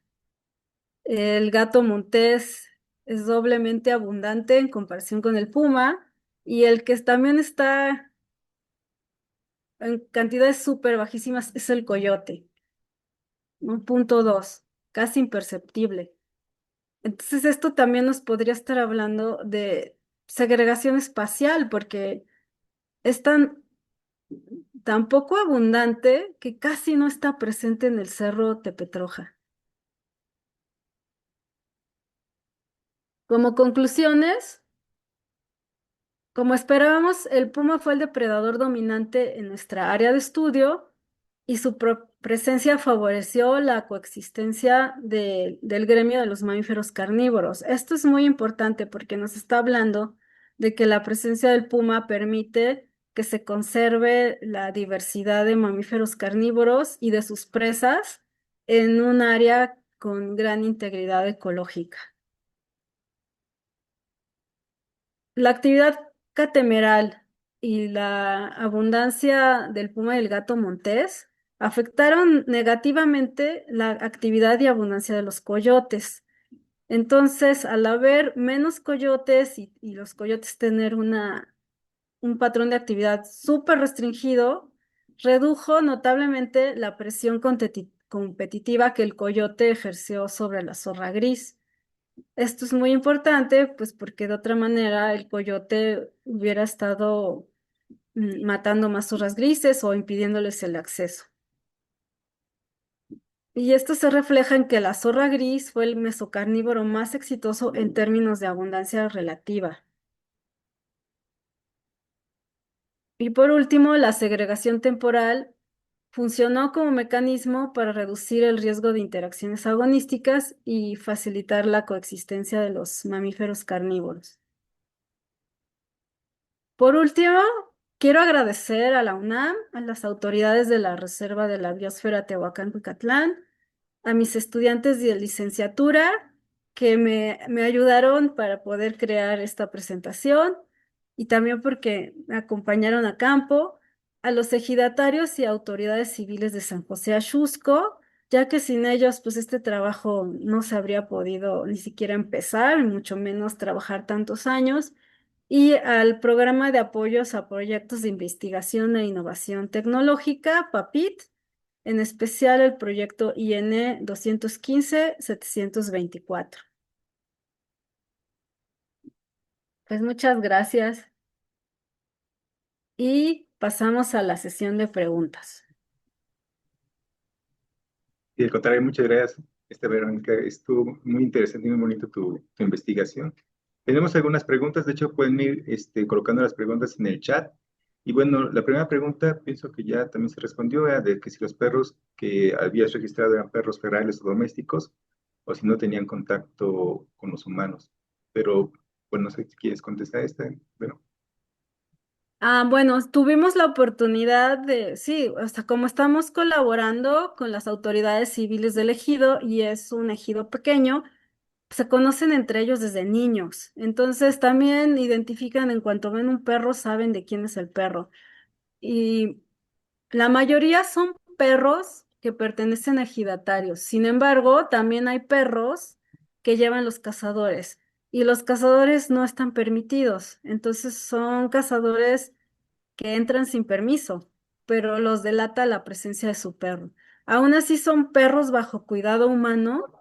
El gato montés es doblemente abundante en comparación con el puma y el que también está en cantidades súper bajísimas es el coyote, 1.2, casi imperceptible. Entonces esto también nos podría estar hablando de segregación espacial porque es tan poco abundante que casi no está presente en el cerro Tepetroja. Como conclusiones, como esperábamos, el puma fue el depredador dominante en nuestra área de estudio y su presencia favoreció la coexistencia del gremio de los mamíferos carnívoros. Esto es muy importante porque nos está hablando de que la presencia del puma permite que se conserve la diversidad de mamíferos carnívoros y de sus presas en un área con gran integridad ecológica. La actividad catemeral y la abundancia del puma y el gato montés afectaron negativamente la actividad y abundancia de los coyotes. Entonces, al haber menos coyotes y los coyotes tener un patrón de actividad súper restringido, redujo notablemente la presión competitiva que el coyote ejerció sobre la zorra gris. Esto es muy importante, pues porque de otra manera el coyote hubiera estado matando más zorras grises o impidiéndoles el acceso. Y esto se refleja en que la zorra gris fue el mesocarnívoro más exitoso en términos de abundancia relativa. Y por último, la segregación temporal funcionó como mecanismo para reducir el riesgo de interacciones agonísticas y facilitar la coexistencia de los mamíferos carnívoros. Por último, quiero agradecer a la UNAM, a las autoridades de la Reserva de la Biosfera Tehuacán-Cucatlán, a mis estudiantes de licenciatura que me ayudaron para poder crear esta presentación y también porque me acompañaron a campo, a los ejidatarios y autoridades civiles de San José Axusco, ya que sin ellos, pues este trabajo no se habría podido ni siquiera empezar, y mucho menos trabajar tantos años, y al programa de apoyos a proyectos de investigación e innovación tecnológica, PAPIT, en especial el proyecto IN 215-724. Pues muchas gracias y pasamos a la sesión de preguntas. Y al contrario, muchas gracias, Verónica. Estuvo muy interesante y muy bonito tu investigación. Tenemos algunas preguntas, de hecho pueden ir colocando las preguntas en el chat. Y bueno, la primera pregunta pienso que ya también se respondió, era de que si los perros que habías registrado eran perros ferales o domésticos, o si no tenían contacto con los humanos. Pero, bueno, no sé si quieres contestar esta. Bueno, Bueno, tuvimos la oportunidad de, sí, hasta como estamos colaborando con las autoridades civiles del ejido y es un ejido pequeño, se conocen entre ellos desde niños. Entonces también identifican en cuanto ven un perro, saben de quién es el perro. Y la mayoría son perros que pertenecen a ejidatarios. Sin embargo, también hay perros que llevan los cazadores y los cazadores no están permitidos. Entonces son cazadores que entran sin permiso, pero los delata la presencia de su perro. Aún así son perros bajo cuidado humano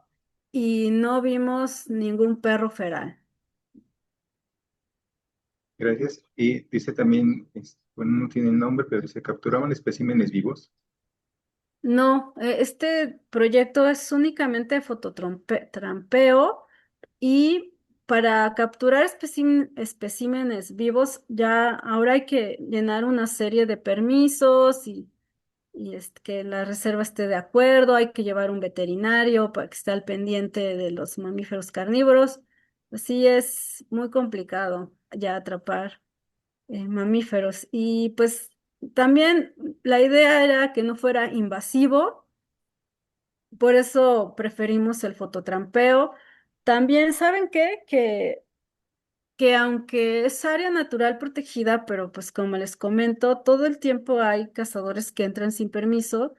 y no vimos ningún perro feral. gracias. Y dice también, bueno, no tiene nombre, pero dice, ¿capturaban especímenes vivos? No, este proyecto es únicamente fototrampeo y para capturar especímenes vivos ya ahora hay que llenar una serie de permisos y que la reserva esté de acuerdo, hay que llevar un veterinario para que esté al pendiente de los mamíferos carnívoros. Así es muy complicado ya atrapar mamíferos. Y pues también la idea era que no fuera invasivo, por eso preferimos el fototrampeo. También, ¿saben qué? Que aunque es área natural protegida, pero pues como les comento, todo el tiempo hay cazadores que entran sin permiso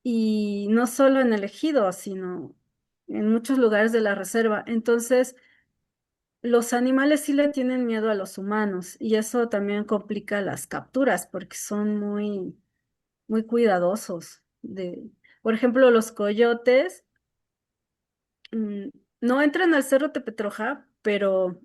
y no solo en el ejido, sino en muchos lugares de la reserva. Entonces, los animales sí le tienen miedo a los humanos y eso también complica las capturas porque son muy cuidadosos. Por ejemplo, los coyotes mm, no entran al Cerro Tepetroja, pero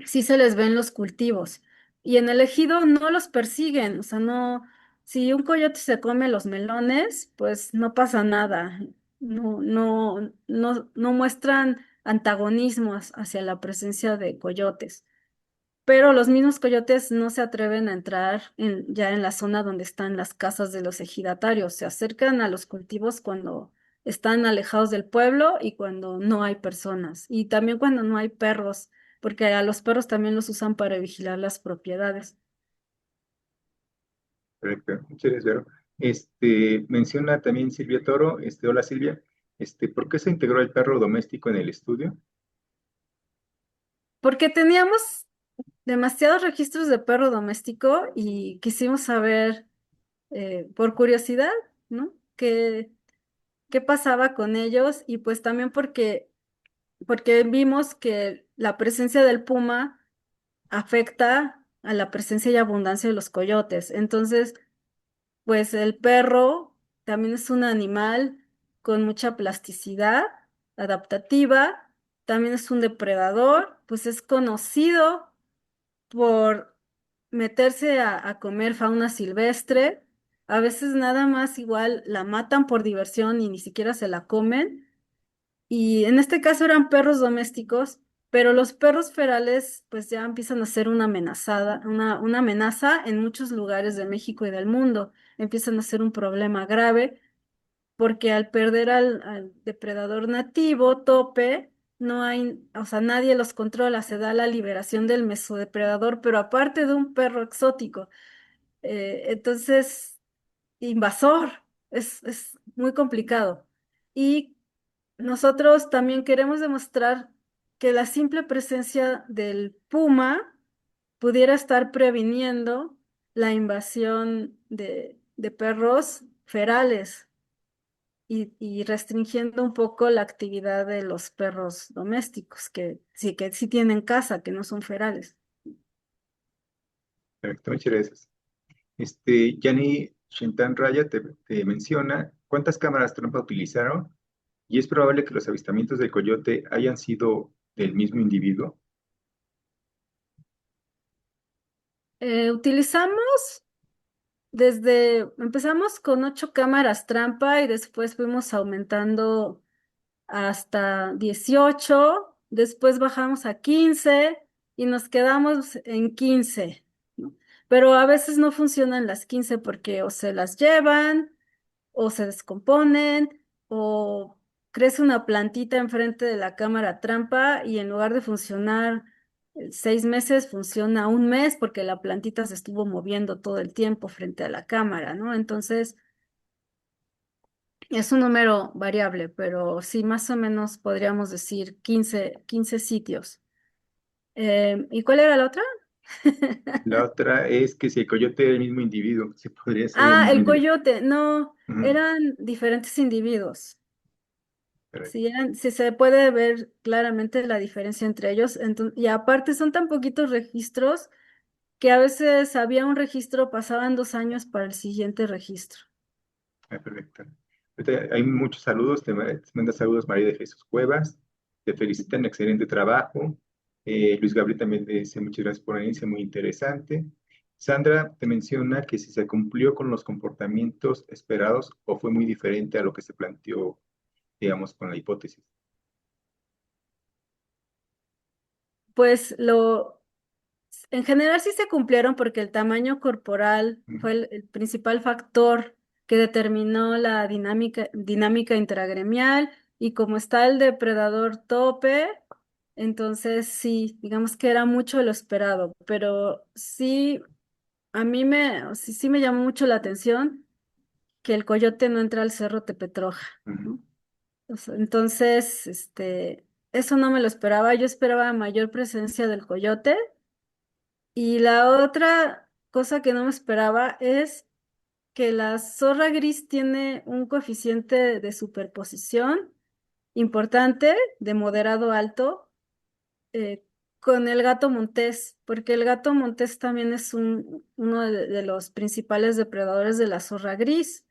sí se les ven los cultivos. Y en el ejido no los persiguen, o sea, no, si un coyote se come los melones, pues no pasa nada. No muestran antagonismos hacia la presencia de coyotes. Pero los mismos coyotes no se atreven a entrar ya en la zona donde están las casas de los ejidatarios. Se acercan a los cultivos cuando están alejados del pueblo y cuando no hay personas. Y también cuando no hay perros, porque a los perros también los usan para vigilar las propiedades. Correcto. Muchas gracias, Vero. Menciona también Silvia Toro, hola Silvia, ¿por qué se integró el perro doméstico en el estudio? Porque teníamos demasiados registros de perro doméstico y quisimos saber, por curiosidad, ¿no? ¿Qué pasaba con ellos? Y pues también porque vimos que la presencia del puma afecta a la presencia y abundancia de los coyotes. Entonces, pues el perro también es un animal con mucha plasticidad adaptativa, también es un depredador, pues es conocido por meterse a comer fauna silvestre. A veces nada más igual la matan por diversión y ni siquiera se la comen. Y en este caso eran perros domésticos, pero los perros ferales pues ya empiezan a ser una amenaza en muchos lugares de México y del mundo. Empiezan a ser un problema grave porque al perder al depredador nativo, tope, no hay, o sea, nadie los controla, se da la liberación del mesodepredador, pero aparte de un perro exótico. Entonces, invasor, es muy complicado. Y nosotros también queremos demostrar que la simple presencia del puma pudiera estar previniendo la invasión de perros ferales y restringiendo un poco la actividad de los perros domésticos, que sí tienen casa, que no son ferales. Perfecto, muchas gracias. Yanni Shintan Raya te menciona cuántas cámaras trampa utilizaron y es probable que los avistamientos del coyote hayan sido del mismo individuo. Utilizamos empezamos con 8 cámaras trampa y después fuimos aumentando hasta 18, después bajamos a 15 y nos quedamos en 15, ¿no? Pero a veces no funcionan las 15 porque o se las llevan o se descomponen o crece una plantita enfrente de la cámara trampa y en lugar de funcionar 6 meses, funciona un mes porque la plantita se estuvo moviendo todo el tiempo frente a la cámara, ¿no? Entonces, es un número variable, pero sí, más o menos podríamos decir 15 sitios. ¿Y cuál era la otra? La otra es que si el coyote era el mismo individuo, si podría ser el Ah, mismo el individuo. coyote. No, Ujú, eran diferentes individuos. correcto. Sí se puede ver claramente la diferencia entre ellos. Y aparte son tan poquitos registros que a veces había un registro, pasaban 2 años para el siguiente registro. Perfecto. Ahorita hay muchos saludos, te manda saludos María de Jesús Cuevas, te felicitan, excelente trabajo. Luis Gabriel también te dice muchas gracias por la inicio, muy interesante. Sandra te menciona que si se cumplió con los comportamientos esperados o fue muy diferente a lo que se planteó, digamos, con la hipótesis. Pues en general sí se cumplieron porque el tamaño corporal Ujú, fue el principal factor que determinó la dinámica intragremial y como está el depredador tope, entonces sí, digamos que era mucho lo esperado, pero sí, sí me llamó mucho la atención que el coyote no entra al Cerro Tepetroja, ujú, ¿no? O sea, entonces, eso no me lo esperaba, yo esperaba mayor presencia del coyote. Y la otra cosa que no me esperaba es que la zorra gris tiene un coeficiente de superposición importante, de moderado alto, eh, con el gato montés, porque el gato montés también es uno de los principales depredadores de la zorra gris.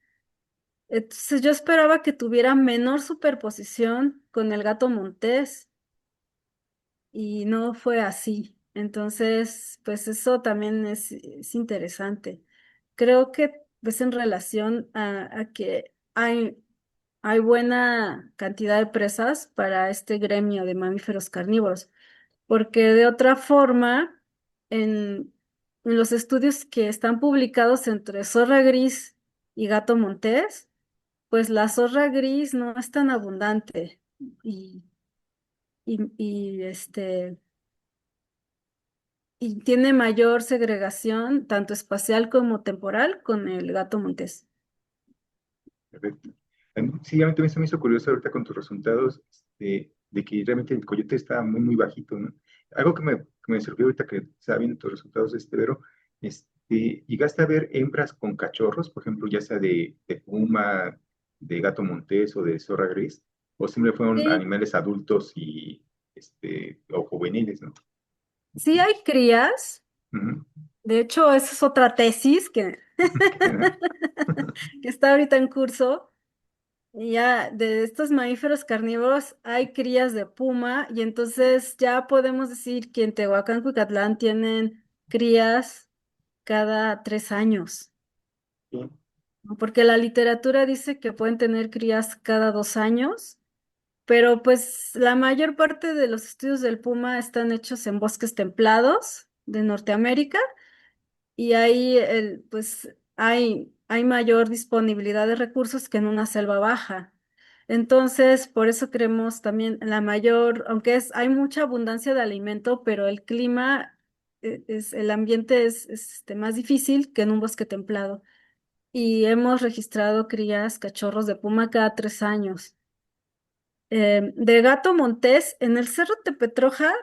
Entonces yo esperaba que tuviera menor superposición con el gato montés y no fue así. Entonces, pues eso también es interesante. Creo que pues en relación a que hay buena cantidad de presas para este gremio de mamíferos carnívoros, porque de otra forma, en los estudios que están publicados entre zorra gris y gato montés, pues la zorra gris no es tan abundante y, y y tiene mayor segregación, tanto espacial como temporal, con el gato montés. perfecto. Sí, a mí también se me hizo curioso ahorita con tus resultados, de que realmente el coyote está muy, muy bajito, ¿no? Algo que me surgió ahorita que estaba viendo tus resultados, Vero, ¿llegaste a ver hembras con cachorros, por ejemplo, ya sea de puma, de gato montés o de zorra gris? ¿O siempre fueron Sí, animales adultos o juveniles, ¿no? sí hay crías. Ujú. De hecho, esa es otra tesis que está ahorita en curso. Y ya de estos mamíferos carnívoros hay crías de puma y entonces ya podemos decir que en Tehuacán, Cuicatlán tienen crías cada 3 años, Sí, ¿no? Porque la literatura dice que pueden tener crías cada 2 años, pero pues la mayor parte de los estudios del puma están hechos en bosques templados de Norteamérica y ahí pues hay mayor disponibilidad de recursos que en una selva baja. Entonces, por eso creemos también aunque hay mucha abundancia de alimento, pero el clima, el ambiente es más difícil que en un bosque templado. Y hemos registrado crías, cachorros de puma cada 3 años. de gato montés, en el Cerro Tepetroja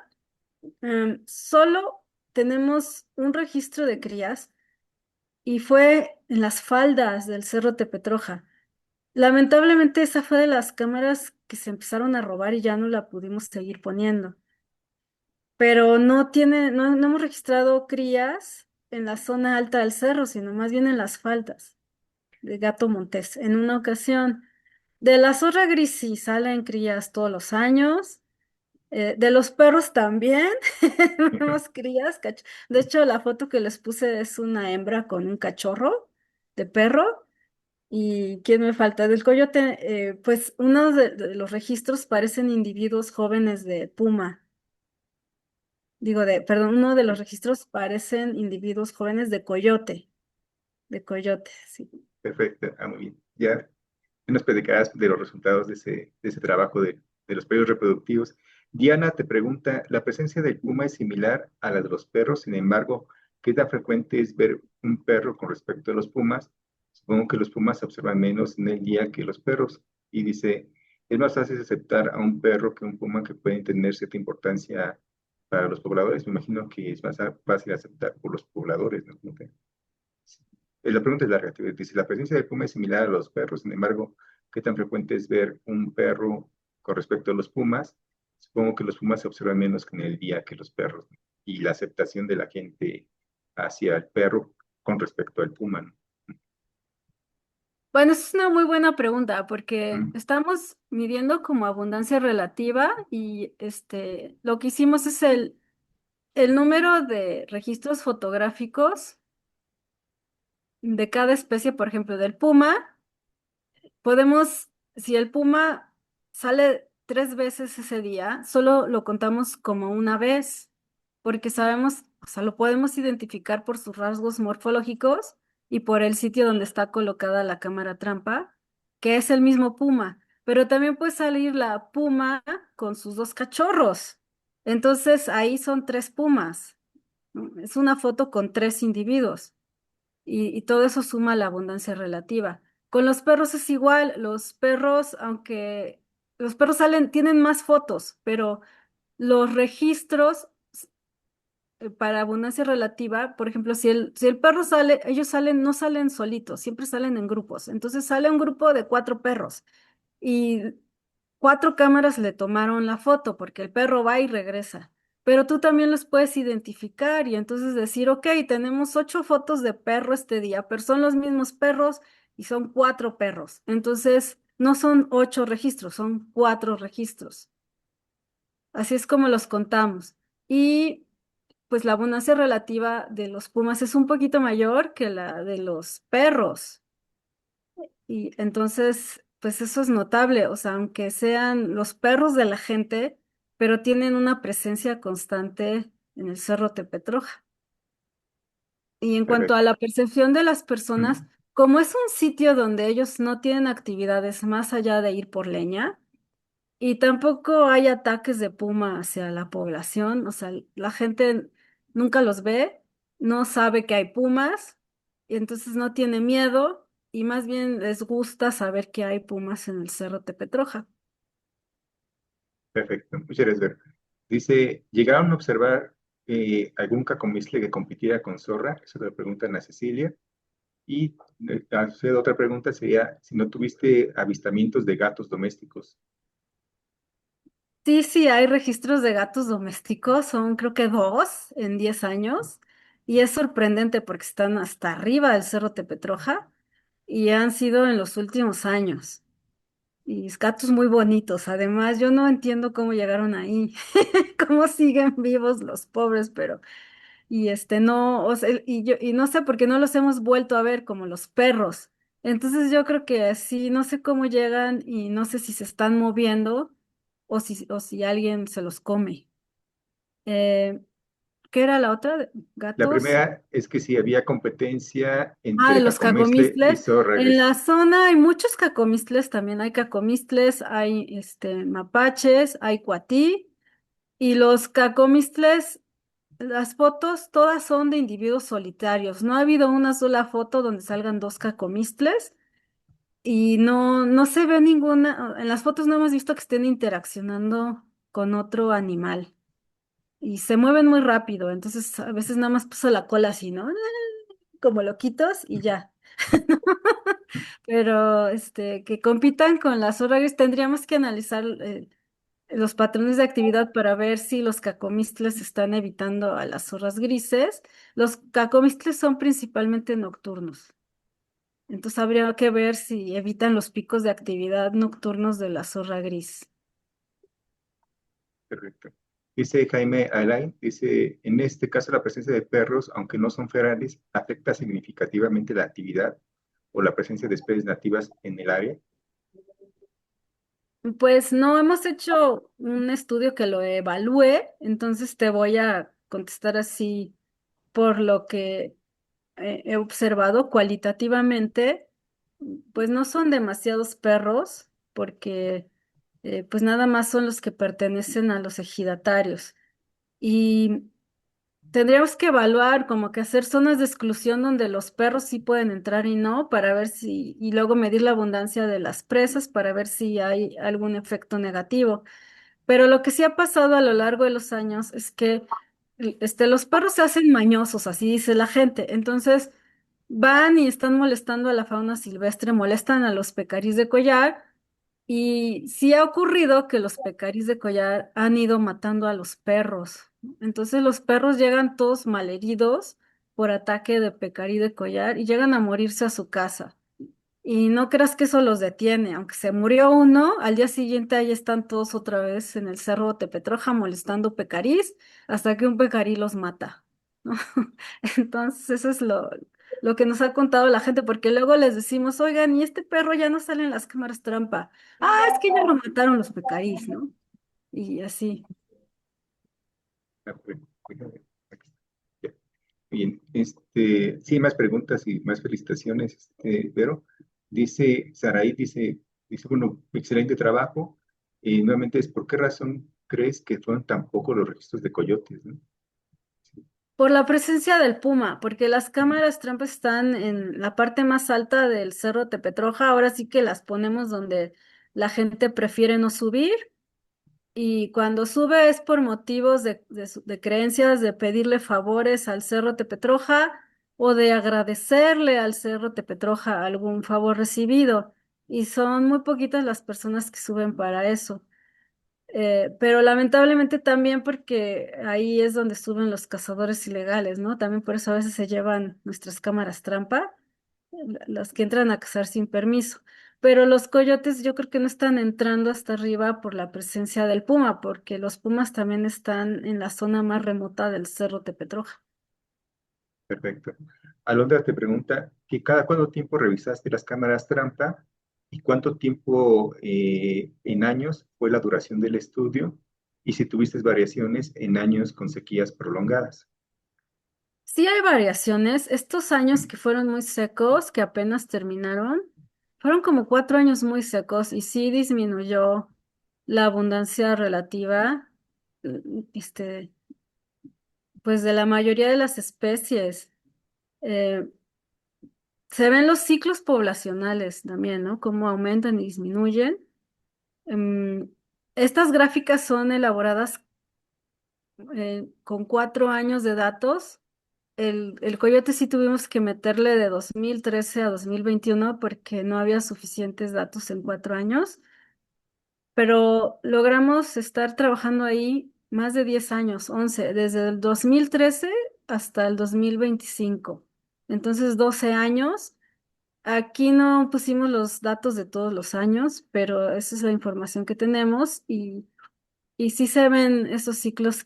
solo tenemos un registro de crías y fue en las faldas del Cerro Tepetroja. Lamentablemente esa fue de las cámaras que se empezaron a robar y ya no la pudimos seguir poniendo. Pero no hemos registrado crías en la zona alta del cerro, sino más bien en las faldas de gato montés. En una ocasión, de la zorra gris sí salen crías todos los años. De los perros también vemos crías. De hecho, la foto que les puse es una hembra con un cachorro de perro. ¿Y quién me falta? Del coyote, pues uno de los registros parecen individuos jóvenes de puma. Perdón, uno de los registros parecen individuos jóvenes de coyote, sí. Perfecto, muy bien. Ya nos platicarás de los resultados de ese trabajo de los periodos reproductivos. Diana te pregunta, ¿la presencia del puma es similar a la de los perros? Sin embargo, ¿qué tan frecuente es ver un perro con respecto a los pumas? Supongo que los pumas se observan menos en el día que los perros. Y dice, es más fácil aceptar a un perro que un puma que pueden tener cierta importancia para los pobladores. Me imagino que es más fácil aceptar por los pobladores, ¿no? Como que- la pregunta es larga. Dice, la presencia del puma es similar a los perros. Sin embargo, ¿qué tan frecuente es ver un perro con respecto a los pumas? Supongo que los pumas se observan menos que en el día que los perros, ¿no? Y la aceptación de la gente hacia el perro con respecto al puma, ¿no? Bueno, esa es una muy buena pregunta porque Mm, estamos midiendo como abundancia relativa y lo que hicimos es el número de registros fotográficos de cada especie, por ejemplo, del puma. Si el puma sale 3 veces ese día, solo lo contamos como una vez, porque sabemos, o sea, lo podemos identificar por sus rasgos morfológicos y por el sitio donde está colocada la cámara trampa, que es el mismo puma, pero también puede salir la puma con sus dos cachorros. Entonces ahí son 3 pumas, ¿no? Es una foto con 3 individuos y todo eso suma la abundancia relativa. Con los perros es igual, los perros, aunque los perros tienen más fotos, pero los registros para abundancia relativa, por ejemplo, si el perro sale, ellos no salen solitos, siempre salen en grupos. Entonces sale un grupo de 4 perros y 4 cámaras le tomaron la foto porque el perro va y regresa. Pero tú también los puedes identificar y entonces decir, ok, tenemos 8 fotos de perro este día, pero son los mismos perros y son 4 perros. Entonces, no son 8 registros, son 4 registros. Así es como los contamos. Y pues la abundancia relativa de los pumas es un poquito mayor que la de los perros. Y entonces, pues eso es notable, o sea, aunque sean los perros de la gente, pero tienen una presencia constante en el Cerro Tepetroja. Y en cuanto a perfecto. la percepción de las personas, Mm, como es un sitio donde ellos no tienen actividades más allá de ir por leña, y tampoco hay ataques de puma hacia la población, o sea, la gente nunca los ve, no sabe que hay pumas, y entonces no tiene miedo, y más bien les gusta saber que hay pumas en el Cerro Tepetroja. perfecto. Muchas gracias, Ver. Dice, ¿llegaron a observar algún cacomistle que compitiera con zorra? Eso le preguntan a Cecilia. Y hacer otra pregunta sería si no tuviste avistamientos de gatos domésticos. Sí, sí, hay registros de gatos domésticos, son creo que 2 en 10 años, y es sorprendente porque están hasta arriba del Cerro Tepetroja, y han sido en los últimos años. Y gatos muy bonitos. Además, yo no entiendo cómo llegaron ahí, cómo siguen vivos los pobres, pero no, o sea, y no sé por qué no los hemos vuelto a ver como los perros. Entonces yo creo que sí, no sé cómo llegan y no sé si se están moviendo o si alguien se los come. Eh, ¿Qué era la otra? La Gatos. primera es que si había competencia Ah, de entre los cacomixle y cacomistles. zorra En gris. la zona hay muchos cacomistles, también hay cacomistles, hay mapaches, hay cuatí, y los cacomistles, las fotos todas son de individuos solitarios. No ha habido una sola foto donde salgan 2 cacomistles. y no se ve ninguna, en las fotos no hemos visto que estén interaccionando con otro animal y se mueven muy rápido, entonces a veces nada más puso la cola así, ¿no? Como loquitos y ya. Pero que compitan con las horarias, tendríamos que analizar los patrones de actividad para ver si los cacomistles están evitando a las zorras grises. Los cacomistles son principalmente nocturnos. Entonces habría que ver si evitan los picos de actividad nocturnos de la zorra gris. Perfecto. Dice Jaime Alain, dice, en este caso la presencia de perros, aunque no son ferales, afecta significativamente la actividad o la presencia de especies nativas en el área. Pues no hemos hecho un estudio que lo evalúe, entonces te voy a contestar así por lo que he observado cualitativamente, pues no son demasiados perros, porque pues nada más son los que pertenecen a los ejidatarios. Y tendríamos que evaluar, como que hacer zonas de exclusión donde los perros sí pueden entrar y no, para ver si, y luego medir la abundancia de las presas para ver si hay algún efecto negativo. Pero lo que sí ha pasado a lo largo de los años es que los perros se hacen mañosos, así dice la gente. Entonces van y están molestando a la fauna silvestre, molestan a los pecarís de collar. Y sí ha ocurrido que los pecarís de collar han ido matando a los perros, ¿no? Entonces los perros llegan todos malheridos por ataque de pecarí de collar y llegan a morirse a su casa. Y no creas que eso los detiene, aunque se murió uno, al día siguiente ahí están todos otra vez en el cerro Tepetroja molestando pecarís hasta que un pecarí los mata, ¿no? Entonces eso es lo que nos ha contado la gente, porque luego les decimos, oigan, y este perro ya no sale en las cámaras trampa. Ah, es que ya lo mataron los pecarís, ¿no? Y así. Ah, bueno, déjame- aquí está. Ya. Bien, sí, más preguntas y más felicitaciones, Vero. Dice, Saraí dice, bueno, excelente trabajo. Nuevamente es, ¿por qué razón crees que fueron tan pocos los registros de coyotes, ¿no? Por la presencia del puma, porque las cámaras trampa están en la parte más alta del Cerro Tepetroja, ahora sí que las ponemos donde la gente prefiere no subir y cuando sube es por motivos de creencias, de pedirle favores al Cerro Tepetroja o de agradecerle al Cerro Tepetroja algún favor recibido y son muy poquitas las personas que suben para eso. Pero lamentablemente también porque ahí es donde suben los cazadores ilegales, ¿no? También por eso a veces se llevan nuestras cámaras trampa, las que entran a cazar sin permiso. Pero los coyotes yo creo que no están entrando hasta arriba por la presencia del puma, porque los pumas también están en la zona más remota del Cerro Tepetroja. Perfecto. Alondra te pregunta que cada cuánto tiempo revisaste las cámaras trampa y cuánto tiempo en años fue la duración del estudio y si tuviste variaciones en años con sequías prolongadas. Sí hay variaciones. Estos años que fueron muy secos, que apenas terminaron, fueron como 4 años muy secos y sí disminuyó la abundancia relativa, este, pues de la mayoría de las especies. Eh, Se ven los ciclos poblacionales también, ¿no? Cómo aumentan y disminuyen. Em, Estas gráficas son elaboradas con 4 años de datos. El coyote sí tuvimos que meterle de 2013 a 2021 porque no había suficientes datos en 4 años, pero logramos estar trabajando ahí más de 10 años, 11 desde el 2013 hasta el 2025. Entonces, 12 años. Aquí no pusimos los datos de todos los años, pero esa es la información que tenemos y sí se ven esos ciclos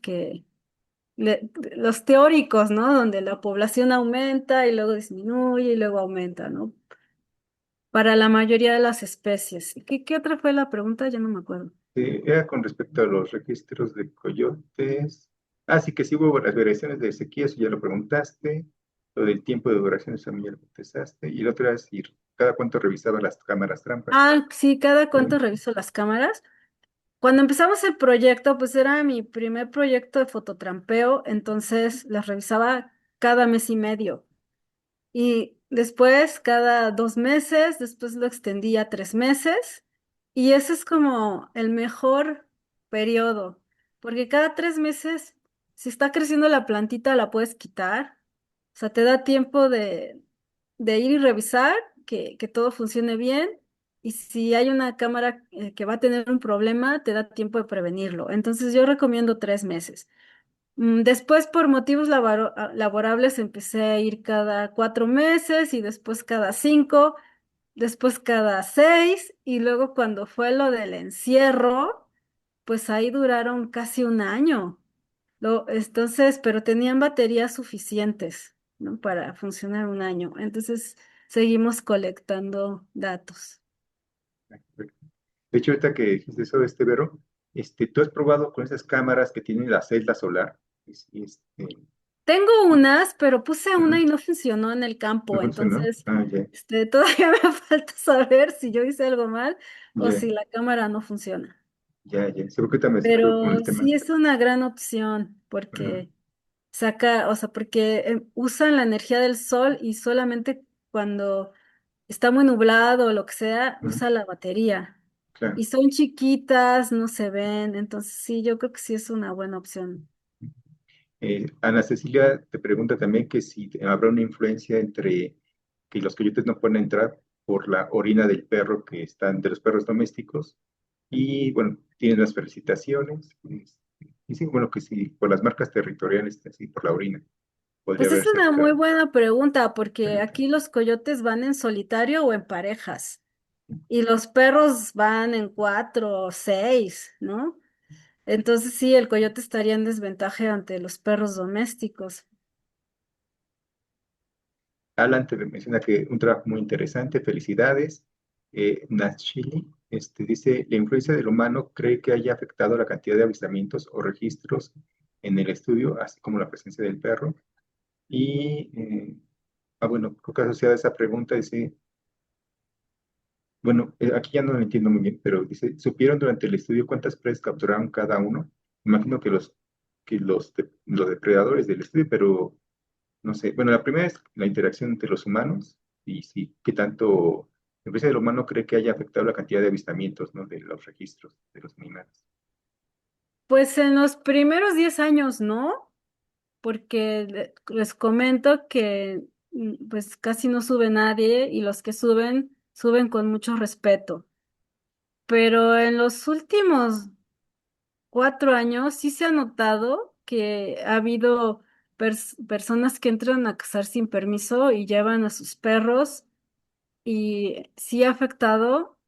los teóricos, ¿no? Donde la población aumenta y luego disminuye y luego aumenta, ¿no? Para la mayoría de las especies. ¿Qué otra fue la pregunta? Ya no me acuerdo. Era con respecto a los registros de coyotes. Ah, sí que sí hubo las variaciones de sequía, eso ya lo preguntaste. Lo del tiempo de duración, eso también ya lo contestaste. Y la otra es ir, cada cuánto revisaba las cámaras trampa. Ah, sí, cada cuánto ¿Sí? reviso las cámaras. Cuando empezamos el proyecto, pues era mi primer proyecto de fototrampeo, entonces las revisaba cada mes y medio. Y después cada 2 meses, después lo extendí a 3 meses y ese es como el mejor periodo, porque cada 3 meses, si está creciendo la plantita, la puedes quitar, o sea, te da tiempo de ir y revisar que todo funcione bien. Y si hay una cámara que va a tener un problema, te da tiempo de prevenirlo. Entonces yo recomiendo 3 meses. Después, por motivos laborables, empecé a ir cada 4 meses y después cada 5, después cada 6 y luego cuando fue lo del encierro, pues ahí duraron casi un año. Entonces, pero tenían baterías suficientes, ¿no? Para funcionar un año. Entonces, seguimos colectando datos. De hecho, ahorita que dijiste eso, Vero, ¿tú has probado con esas cámaras que tienen la celda solar? Tengo unas, pero puse una Ujú. y no funcionó en el ¿No campo, funcionó? entonces Ah, ya, todavía me falta saber si yo hice algo mal o ya, si la cámara no funciona. ya. Seguro que ahorita me surgió con el Pero tema. sí es una gran opción Ajá, porque o sea, porque usan la energía del sol y solamente cuando está muy nublado o lo que sea, ujú, usa la batería. claro. Y son chiquitas, no se ven, entonces sí, yo creo que sí es una buena opción. Ana Cecilia te pregunta también que si habrá una influencia entre que los coyotes no pueden entrar por la orina del perro que están de los perros domésticos y bueno, tienen las felicitaciones. Y sí, bueno, que sí, por las marcas territoriales, sí, por la orina, podría Pues es haberse una muy afectado. buena pregunta porque Pregunta. aquí los coyotes van en solitario o en parejas y los perros van en 4 o 6, ¿no? Entonces sí, el coyote estaría en desventaja ante los perros domésticos. Alan te menciona que un trabajo muy interesante, felicidades. Nachili dice, ¿la influencia del humano cree que haya afectado la cantidad de avistamientos o registros en el estudio, así como la presencia del perro? Y, bueno, creo que asociada a esa pregunta dice, bueno, aquí ya no lo entiendo muy bien, pero dice, ¿supieron durante el estudio cuántas presas capturaron cada uno? Imagino que los depredadores del estudio, pero no sé. Bueno, la primera es la interacción entre los humanos y sí, qué tanto la empresa del humano cree que haya afectado la cantidad de avistamientos, ¿no? De los registros de los animales. Pues en los primeros 10 años no, porque les comento que pues casi no sube nadie y los que suben, suben con mucho respeto. Pero en los últimos 4 años sí se ha notado que ha habido personas que entran a cazar sin permiso y llevan a sus perros y sí ha afectado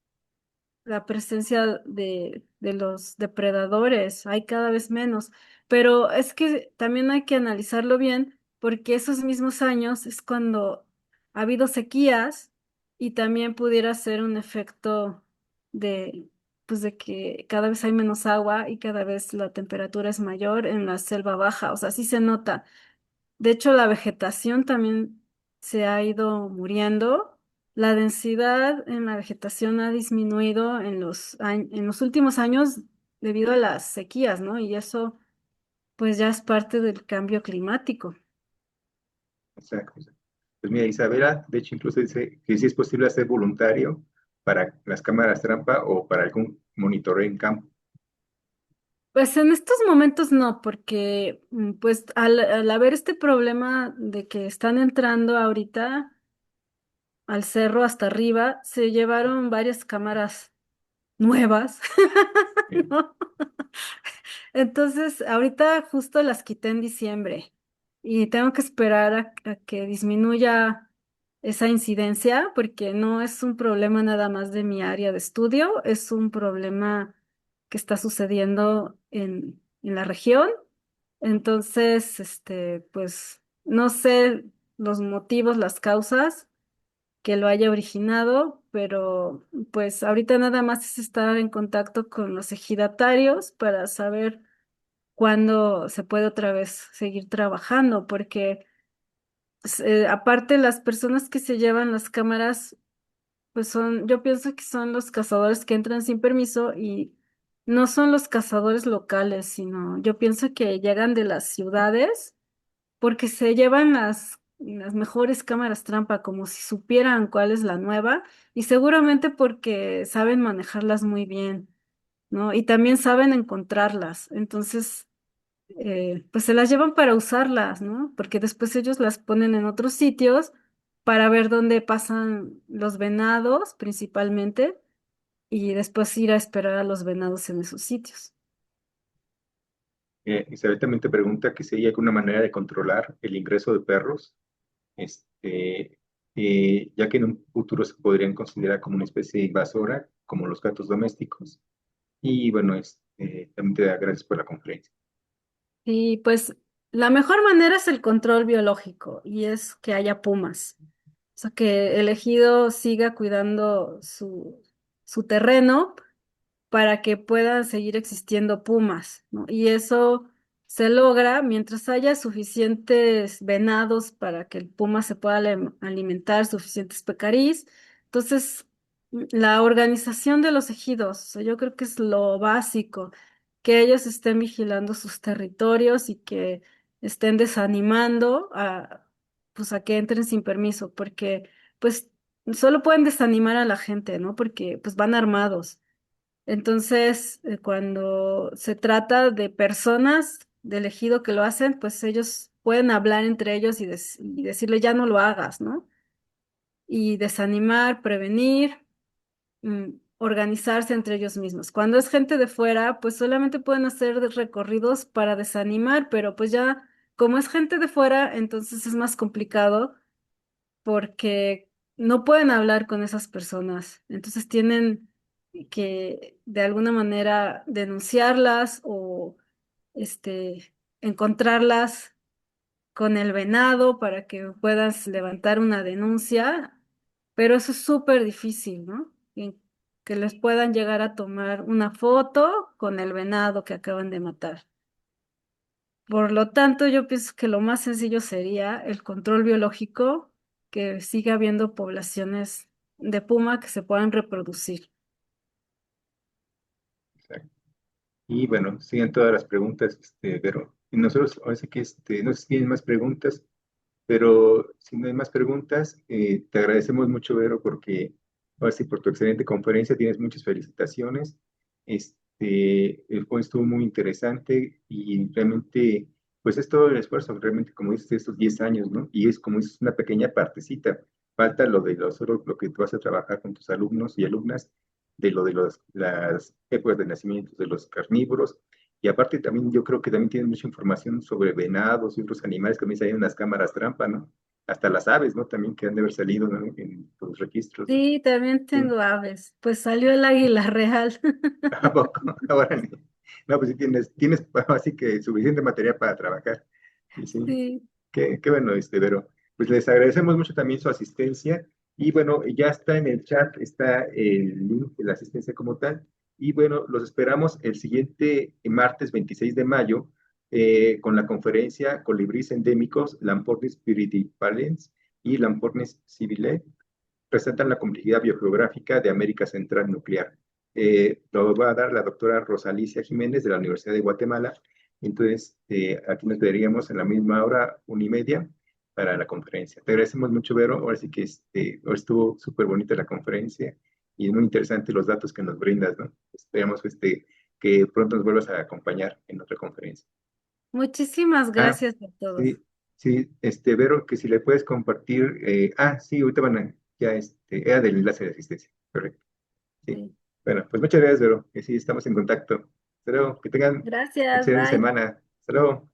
la presencia de los depredadores, hay cada vez menos, pero es que también hay que analizarlo bien porque esos mismos años es cuando ha habido sequías y también pudiera ser un efecto de, pues de que cada vez hay menos agua y cada vez la temperatura es mayor en la selva baja, o sea, sí se nota. De hecho, la vegetación también se ha ido muriendo. La densidad en la vegetación ha disminuido en los últimos años debido a las sequías, ¿no? Y eso, pues ya es parte del cambio climático. Exacto. Pues mira, Isabela, de hecho, incluso dice que sí es posible hacer voluntario para las cámaras trampa o para algún monitoreo en campo. Pues en estos momentos no, porque pues al haber este problema de que están entrando ahorita al cerro hasta arriba, se llevaron varias cámaras nuevas, Eh, ¿no? Entonces, ahorita justo las quité en diciembre y tengo que esperar a que disminuya esa incidencia porque no es un problema nada más de mi área de estudio, es un problema que está sucediendo en la región. Entonces, pues no sé los motivos, las causas que lo haya originado, pero pues ahorita nada más es estar en contacto con los ejidatarios para saber cuándo se puede otra vez seguir trabajando, porque aparte las personas que se llevan las cámaras, pues yo pienso que son los cazadores que entran sin permiso y no son los cazadores locales, sino yo pienso que llegan de las ciudades porque se llevan las las mejores cámaras trampa, como si supieran cuál es la nueva, y seguramente porque saben manejarlas muy bien, ¿no? Y también saben encontrarlas. Entonces, pues se las llevan para usarlas, ¿no? Porque después ellos las ponen en otros sitios para ver dónde pasan los venados principalmente y después ir a esperar a los venados en esos sitios. Isabel también te pregunta que si hay alguna manera de controlar el ingreso de perros, este, ya que en un futuro se podrían considerar como una especie invasora, como los gatos domésticos. Y bueno, también te da gracias por la conferencia. Y pues la mejor manera es el control biológico y es que haya pumas. O sea, que el ejido siga cuidando su terreno para que puedan seguir existiendo pumas, ¿no? Y eso se logra mientras haya suficientes venados para que el puma se pueda alimentar, suficientes pecarís. Entonces, la organización de los ejidos, o sea, yo creo que es lo básico, que ellos estén vigilando sus territorios y que estén desanimando pues a que entren sin permiso, porque pues solo pueden desanimar a la gente, ¿no? Porque pues van armados. Entonces, cuando se trata de personas de elegido que lo hacen, pues ellos pueden hablar entre ellos y decirle ya no lo hagas, ¿no? Y desanimar, prevenir, organizarse entre ellos mismos. Cuando es gente de fuera, pues solamente pueden hacer recorridos para desanimar, pero pues ya como es gente de fuera, entonces es más complicado porque no pueden hablar con esas personas. Entonces tienen que de alguna manera denunciarlas o encontrarlas con el venado para que puedas levantar una denuncia, pero eso es súper difícil, ¿no? Que les puedan llegar a tomar una foto con el venado que acaban de matar. Por lo tanto, yo pienso que lo más sencillo sería el control biológico, que siga habiendo poblaciones de puma que se puedan reproducir. Exacto. Y bueno, siguen todas las preguntas, pero y nosotros, ahora sí que no sé si tienen más preguntas, pero si no hay más preguntas, te agradecemos mucho, Vero, porque ahora sí, por tu excelente conferencia, tienes muchas felicitaciones. El juego estuvo muy interesante y realmente, pues es todo el esfuerzo, realmente, como dices, estos 10 años, ¿no? Y es como es una pequeña partecita. Falta lo que tú vas a trabajar con tus alumnos y alumnas, las épocas de nacimiento de los carnívoros. Y aparte también yo creo que también tienes mucha información sobre venados y otros animales que también salen en las cámaras trampa, ¿no? Hasta las aves, ¿no? También que han de haber salido, ¿no? En los registros, ¿no? Sí, también Sí. tengo aves. Pues salió el águila real. ¿A poco? Ahora no, pues sí tienes así que suficiente material para trabajar. Y sí, Sí. qué bueno, Vero. Pues les agradecemos mucho también su asistencia. Y bueno, ya está en el chat, está el link de la asistencia como tal. Y bueno, los esperamos el siguiente martes 26 de mayo con la conferencia Colibríes Endémicos, Lampornis piridipalens y Lampornis sibilae presentan la complejidad biogeográfica de América Central nuclear. Lo va a dar la doctora Rosalicia Jiménez de la Universidad de Guatemala. Entonces, aquí nos veríamos en la misma hora, 1:30, para la conferencia. Te agradecemos mucho, Vero. Ahora sí que ahora estuvo súper bonita la conferencia y muy interesante los datos que nos brindas, ¿no? Esperamos que pronto nos vuelvas a acompañar en otra conferencia. Muchísimas Ah, gracias a todos. sí, sí, Vero, que si le puedes compartir, sí, ahorita ya, era del enlace de asistencia, correcto, sí. Sí. Bueno, pues muchas gracias, Vero, que sí, estamos en contacto. Hasta luego, que tengan Gracias, excelente bye. semana. Hasta luego.